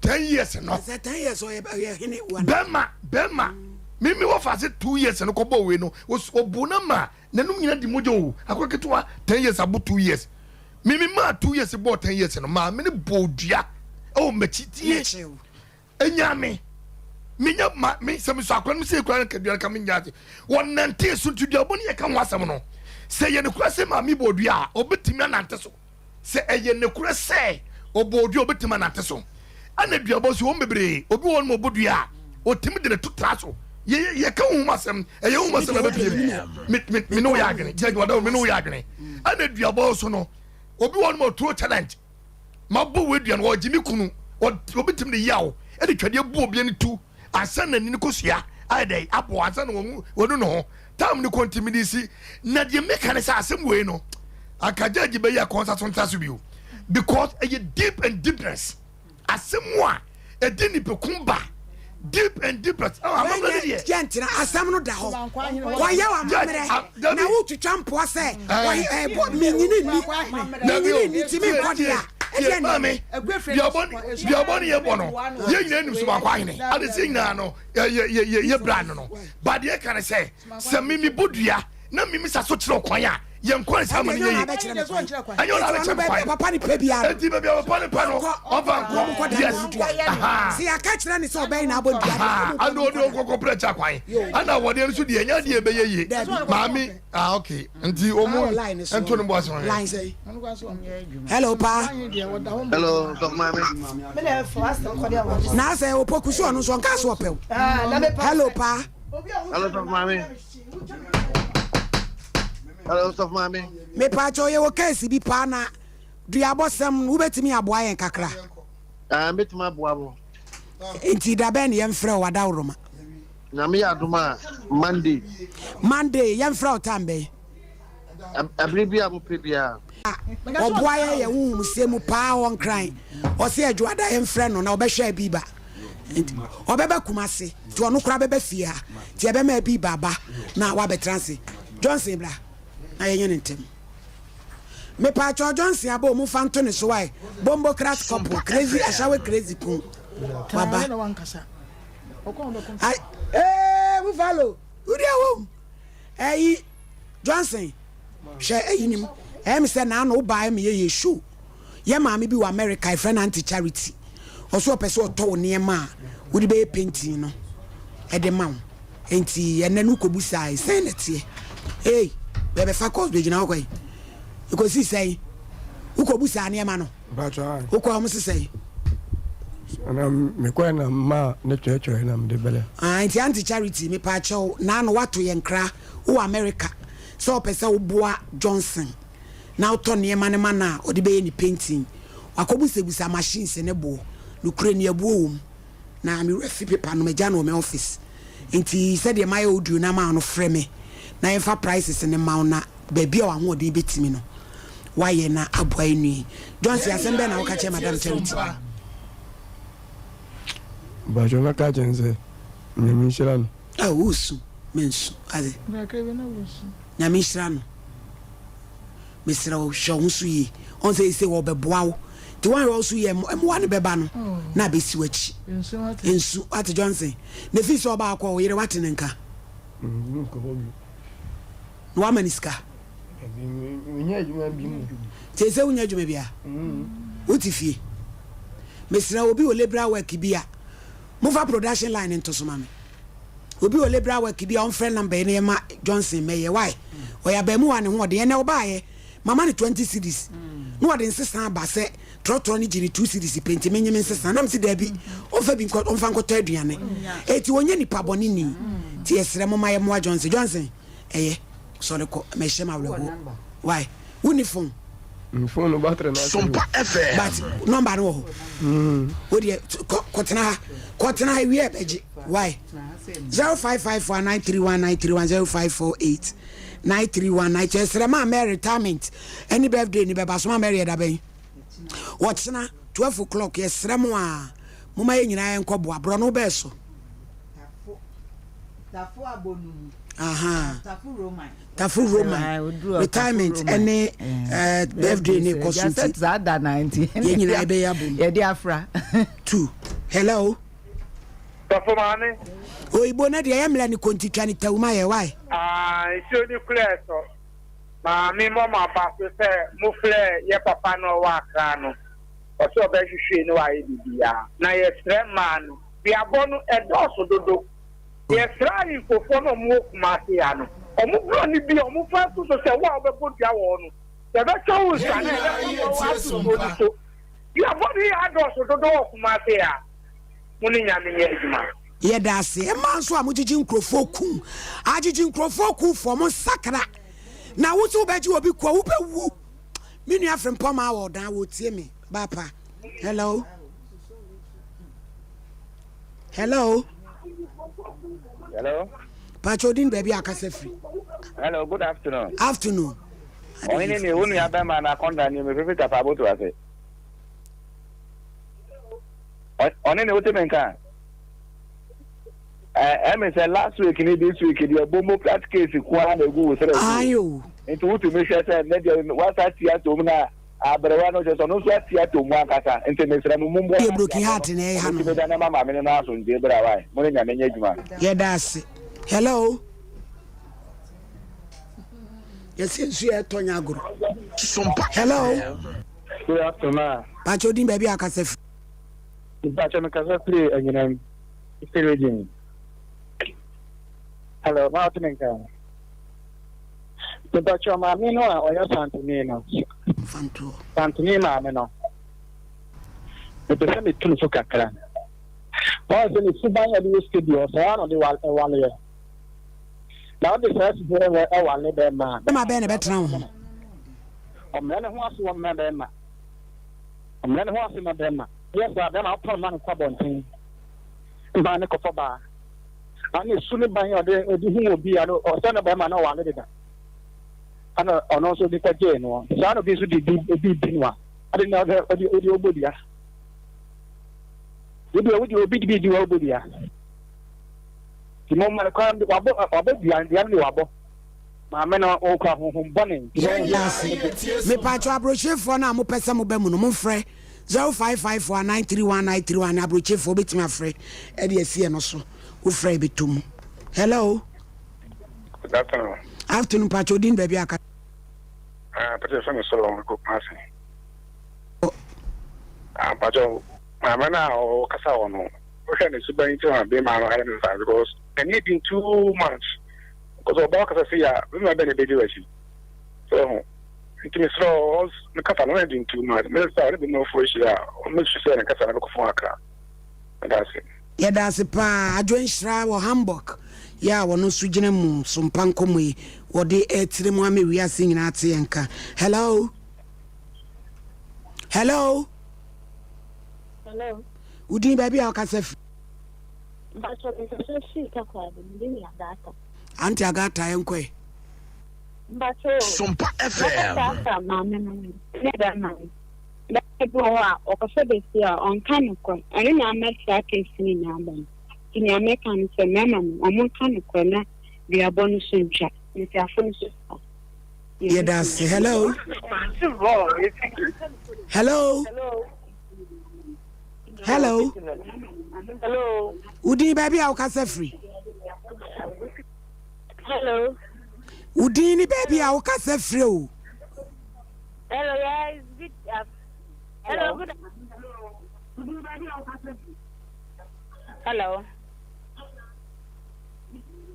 S1: 10 years no 10 years o ye hini wana bema me wo fa se 2 years no ko bo we no obu na ma nanum nyina di mojo akura ketwa 10 years abu 2 years me ma 2 years bo 10 years no ma me ne bodua o machitie enyame minya ma me se so akwa me se kura kadua ka minya won nante so tudua bo ne ka wasam no se ye ne kura se ma mi bodua obetimi anante so se eye ne kura se obodua obetimi anante so ana dua bo so bebre obi won mo bodua otimi de tutra so ye ka hu masem eye hu masem be me no ya agene je wada me no ya agene ana dua bo so no obi won mo tro challenge mabo wedua no ogimi kunu obetimi de yawo e de twade bu obi ani tu asana ni kosua ade abo asana wonu no tam ni kontimidisi na de mekanisa asem we no akajaji be ya konsa so ntaso bio because a deep and deepness asemwa e de ni pekumba deep and deeper.
S2: Gentle, asam no da ho. Why you am mere? Na wo twetwa mpo se. Why menyini ni. Menyini ni timi kodia.
S1: Mami, biaboni ye bono. Ye nyina nim so bakwahene. Ade singna no. Ye brand no. But ye can say, se mimi bodua na mimi saso kire okwan a ye nkwan sa mani ye. Anyo na be
S2: papa ni pe bia.
S1: Enti be papa ni pa no. Ova nko. Yes.
S2: Si aka kire ni so be na bodua.
S1: Ando de okoko precha kwan. Ana wode nso de nya de be ye. Mami, okay. Enti omo ento no boaso.
S2: Line say. Hello pa.
S15: Hello, so mami.
S5: Me na first kodia wa.
S2: Na say opoku so no so nka so pe. Hello pa.
S15: Hello, so mami. Hello, so mami.
S2: Me pa cho ye wo case bi pa na dua bosam wo betimi aboa yen kakra.
S15: Betimi aboa bo.
S2: Enti da ben ye mfrɛ wada woroma.
S15: Na me adoma Monday
S2: ye mfrɛ otambe.
S15: Abribia mo pebia.
S2: Oboa ye wo musemu pa won kran. O se adwada ye mfrɛ no na obɛhwɛ biba. Obeba kumase. Ti ono kura beba fia. Ti ebe ma bi baba na wa betranse. Johnson bra. Na ye nyentem. Me pa cho Johnson aba mu fanto ne so wai. Bombo crack couple crazy ashawe crazy kun. Baba. Ai we follow. Uri awo. Johnson. She eyinim. Me say na no buy me ye show. Ye ma me bi wa America e friend anti charity. Oso person to niema wo di be painting no. E de ma wo. Enti enanu kobusa e say netie. Hey, we be fa course be gina ko yi. E ko si say. Wo kobusa niema no.
S16: Ba twa.
S2: Wo ko am si say.
S16: Ana me kwa na ma ne twetwe na me de bele.
S2: Enti anti charity me pa cho na no wato ye nkra wo America. So person wo boa Johnson. Na auto niema ne ma na o di be ni painting. Wakobusa machines ne bo. Lukre ni abuom na me refi paper no meja no me office enti said the my odu na ma no frɛ me na emfa prices ne ma na ba bia wa ho de betimi no waye na aboa enu Johnson asembe na wo ka che madam charity
S16: ba jo na ka jenze nyami shira no
S2: usu mensu ade nyami shira no mesra wo hwo nsu yi on say wo beboa wo the one also ye one beba no na be si wachi ensu at Johnson ne fi so ba akwa yere wate nka no amaniska
S16: unya adwuma bi mu
S2: tese unya adwuma bia utifie mesra obi o labor work bia move production line into so mame obi o labor work bia on friend number ne ma Johnson meye why oya ba mu wane ho de ne oba ye mama ne 20 cedis no wa de insista ba se trotro ni jiri 2 cedis penti menyem insista na msi da bi on fa bi on fa nkoto aduane eti wonye nipa boni ni ti esre mo maye mo Johnson eye sorry ko me shema wlewo why uniform
S16: phone no battery na
S2: Sompa FM but number no wo de kotena wi e beji why 0554931931 05489319 esre ma me retirement any birthday ni beba so ma me da ben watchna 12 o'clock esre mo a mo ma nyina en kobo abro no be so
S14: tafu abonu
S2: tafu Roman retirement any birthday ni kosuti
S17: zada 90
S2: ye nyina e be ya bom
S17: ye dia afra
S2: 2 hello
S18: tafu mane
S2: oyibo na de yamla ni kontitwa ni tawuma ye why
S18: isi ni clear so ma mi mo ma ba se mo fle ye papa no wa kra no o so be hwehwe ni wa ye bibia na ye stre man bi abonu edoso dodo ye sra ni fofo no mo kuma se ya no omo bro ni bi omo fa so se wa obegodua wo no se be chow sa na so bi abonu ye adoso dodo wo kuma se ya mo ni nya me ye ejuma
S2: ye da se e man so amujiji nkrofo kum ajiji nkrofo kum for mo sakra na wutu beji obi kwa wo be wu minu afrem poma wo dan wo tie me bapa hello
S18: hello
S2: Pachodin baby akase free
S18: hello good
S2: afternoon
S18: oni ni unu ya ba ma na konda ni me pepe tapa boto ase oni ni wote menka I mean, last week and this week, the Bomo Plat case, Kwan, the Goo,
S2: Ayo.
S18: Into what to make sure that what I see at Umna, Abrano just on what I at Umaka, and to Mr. Mumbo.
S2: You're broken heart in a hand. Yeah, that's it. Hello. Yes, you are Tonya Guru. Hello.
S18: Good afternoon.
S2: Pachodin baby Akasef.
S18: Play and you hello, Martin. The Dutch Mamino or your Santonino? Santonina, Meno. The person is too for Kakran. Why is it Subaya do studio? So I don't do 1 year. Now the first very one little man.
S2: My bene better now.
S18: A man who wants 1 man. A man who wants a man. Yes, then I'll put money for bunting. Bani ko foba ani sunu ban yo de hu obi ano o se na ba ma na wa ne da ana ono so di kwaje no so ano bi so di no ade na odi obodia odi obi di obodia ti mo ma ko am di wabo dia ni wabo ma me na o kwa honhom bone
S2: me pa cho abroche fo na mo pese mo ba mu no mo frɛ 0554931931 abroche fo betimi afrɛ e de asie no so wo frɛ betum. Hello.
S17: Good afternoon.
S2: Afternoon Pacho din baby aka.
S17: Pacho so so long ko pase. Pacho mana o kasa wono. O hwe ne suban ti ma be ma no have because I need in 2 months. Because about kasa say ya, we ma be ne be di wachi. So it is so the kasa no in 2 months. Me say be no for shia. O me say na kasa na ko fon akra. That's it.
S2: Yeah, that's a pa adwen shra wo Hamburg. Yeah, wono sugine mu Sompa Nkomo yi wo de etire mu ame wi ase nyina ate yanka. Hello. Hello.
S19: Hello.
S2: Udin baby akasef.
S19: Bacho bisa shi ka kwa ndini agata.
S2: Anti agata yenkwe.
S19: Bacho
S12: Sompa FM.
S19: Mama ne da mama. Da ebo a okofebesi a onkan ko. Ani na amasa kesi ni namba. Kini amekan se mama omo kan ko na bi abonu suncha. Ni ti afunu so.
S2: Yeah, that's hello. Hello. Hello.
S19: Hello.
S2: Udi baby akasef free.
S19: Hello.
S2: Udini baby akasef free o.
S19: Hello, yes, good. Hello, good. Hello.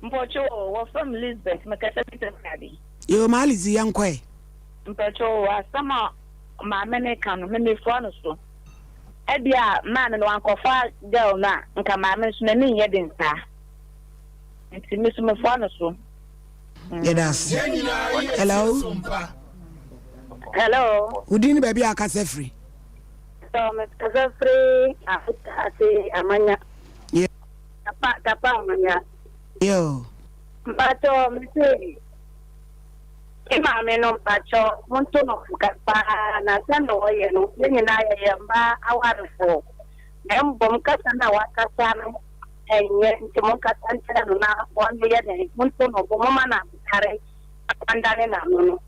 S19: Mpocho, we're from Lisbeth. Makasa Kitadi.
S2: Yo malizi yankwe.
S19: Mpocho, sama mamene kanu meme fano so. Ebia man no ankofa girl na nka mame so na ni ye den sa. Nti me so me fano so.
S2: Yes. Hello.
S19: Hello.
S2: Udini baby akasef free.
S19: So me kasa free ate amanya.
S2: Yeah.
S19: Tapa amanya.
S2: Yo.
S19: Mpacho mse. Ima meno mpacho muntu no kapa na sano oye no yenye na ye mba awarfo. Embo mkasa na wakasa no enye ntimo kasa ntira no na wanu ye ne muntu no bomama na kare apandane na no.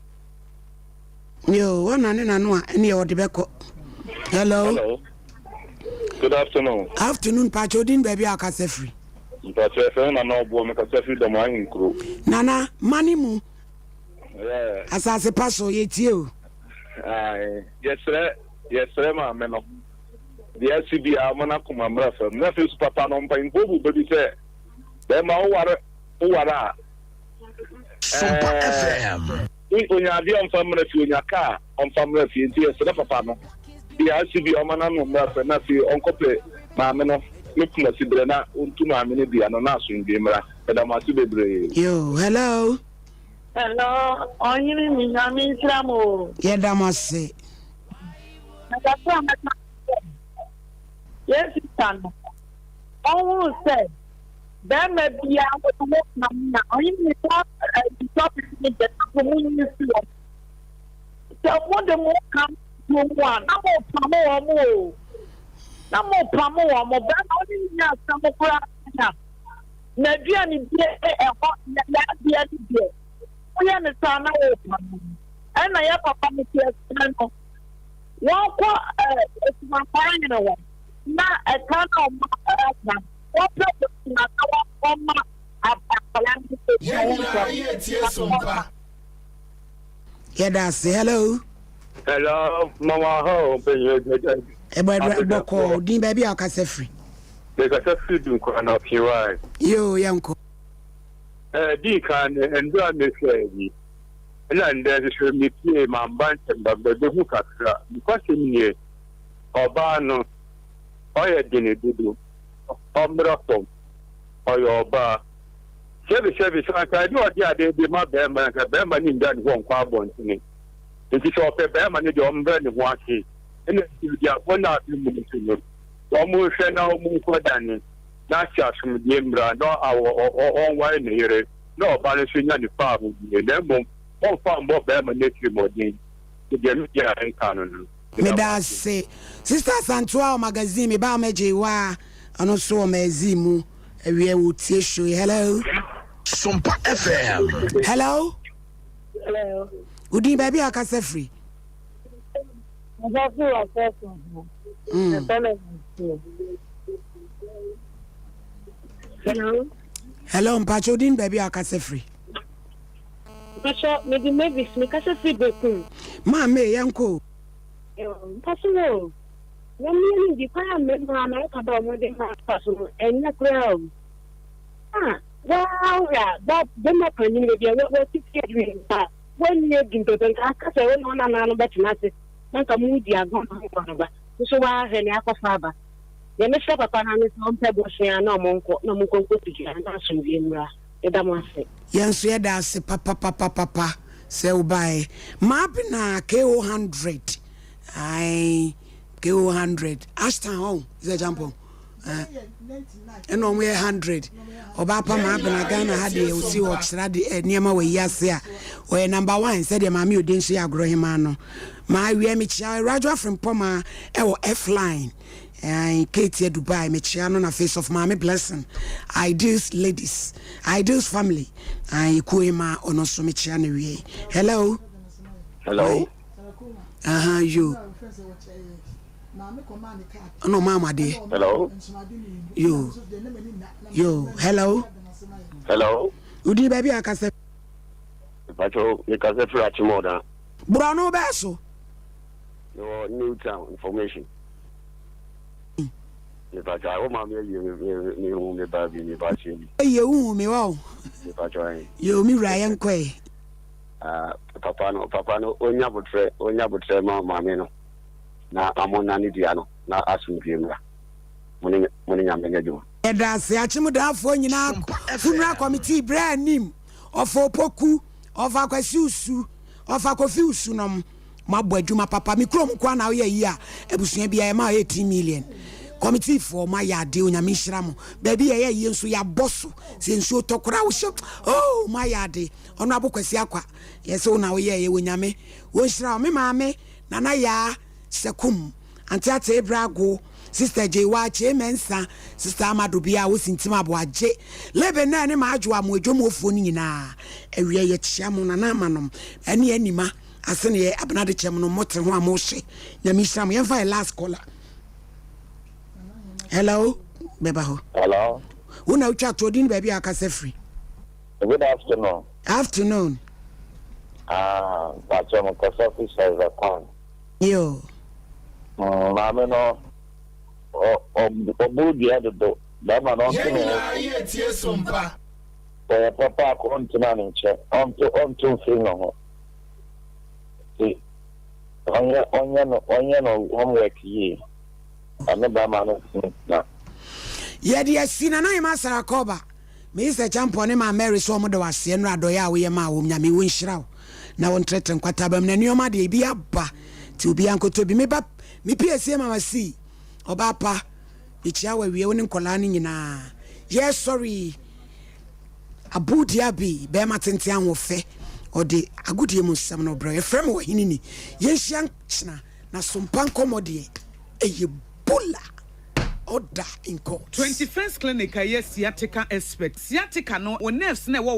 S2: Yo, wana ne nanu a ene ye beko. Hello.
S17: Hello. Good afternoon.
S2: Afternoon Pacho din baby akasef free.
S17: Pacho FM na no bo me kasa free dem an nkro.
S2: Nana mani mu.
S17: Yeah.
S2: Asase paso ye tie o.
S17: Yes, ma me no. The SCB amana kuma mrafa. Na fe su papa no mpa ngobu baby say. Dem ma o wara.
S12: Sompa FM.
S17: Onya adi on family fi onya ka on family fi nti yes papa no. The SCB amana no mrafa na fi onkope ma me no. Looking at Sibrena, Untuma Mini, and not swing gamer, and I'm a Sibre.
S2: Yo, hello.
S19: Hello, on you mean Slamo.
S2: Yeah, that must say.
S19: Yes, it's done. Almost said, there may be out of the now. Only the topic is that the moon is slow. So, what the more comes to one, no more. Namo pamo mo ba oni nya samo kura nya na dua ni die ɛhɔ ya bia ni die woyɛ ne saa na wo ɛna yɛ papa ne tie no wɔkɔ esumapan ne wɔ na ɛka na ɔma ɛna wɔpɛ na wɔma akwalan
S1: yɛ tie Sompa
S2: hello
S17: mama ho penye
S2: boko din baby akasa free
S17: de kasa free dun ko na piwa
S2: yo yanko
S17: di kan endo amefeyi ina nde so mi pie ma banche babbe hu kakra because ni oba no oye dine dudu omra pom oye oba shebi so aka di odi ade de ma be ma ni nda ni won kwa abontini nti so pe be ma ni de omra ni ho ake ina ti di akona bi mu ni no omo hwe na omo ko dani na chasum di mra no on wa ni yere no oba le so nya ni fa bu ni le mo on fa mbo be ma ni ti mo din ti de lu ya en kanu
S2: me da se sister Santua magazine me ba meje wa ano so mazimu ewie wo tie show hello
S1: Sompa FM
S2: hello udi baby akasa free hello mpacho din baby akasa free
S19: mpacho maybe me kasa free beku
S2: ma me yanko
S19: mpacho no ni di pa me na ka ba mo de ma mpacho en na crowd wow yeah that dem na kan ni be we ti dream ba when you begin to think akasa we no na no betina se nka mu di agon ko ba so wa he ni akofa ba ye me se papa na me so mpe bo se na mo nko tujia na so bi mra e da mo ase
S2: yenso ye da ase papa se ubai map na KO 100 ai KO 100 Ashton home is a jump eno mo 100 oba pa map na Ghana ha de osi o kira de niema we yase a o number 1 said ma me odin so ya grohima no ma wie me chia radio from poma e wo F line Katie Dubai me chia no na face of Mami Blessing Ideals ladies Ideals family kuema ono so me chia na wie hello you no mama de
S17: hello
S2: udi baby akase
S17: pacho ye kase free achimoda
S2: bro no beso
S17: no new town information ne pacho I want me me baby ne pacho
S2: ye hu me wa
S17: ne pacho
S2: yo mi Ryan kwe
S17: papa no onya botre ma me no na amona ni dia no na asumdie mra muni nyamenya juma
S2: eda se achimudafo nyina funeral committee brand nim of opoku of akwasi usu of akofi usu nom mabọ adwuma papa mi krom kwa na ye yi a ebusua bia e ma 18 million committee for my yade onyame hira mo ba bi ye yi nso ya boso se nso tokora wo sho oh my yade ono abokwasi akwa ye se una wo ye onyame wo hira me maame nana ya sekum antiate brago sister Jewa Chemensa sister Amadu bia wo sintima abo age lebe na ne ma adwo amodwo ofo ni nyina ewie ye chia mo na na manom ene anima asene ye abnade chem no motre ho amohye nyame hram ye fa last caller hello beba ho
S17: hello
S2: una ucha todin baby akase free
S17: good afternoon
S20: That's what my office says a con.
S2: Yo.
S20: Mama no. Obudi ado. Dama no.
S1: Yeah, Sompa.
S20: Papa kontina nche. Onto film no. See. Onya no homework yi. Anaba no na.
S2: Yeah, the sina na masara koba. Me is a champion ma Mary so mo de wase no adoya wo ye ma wo nyame wo nhira na won treten kwata bam na nioma de bi aba ti obi ankoto bi me ba me piesie mama si oba pa ichia wa wie woni nkola ni nyina yes sorry abudi abi be ma tente anwofe ode agudie mu sam no bro e frem wo hinini ye hia china na Sompa Nkomo de eye bula order in court.
S21: 21st clinic, yes, sciatica expert. Sciatica no, or nerves never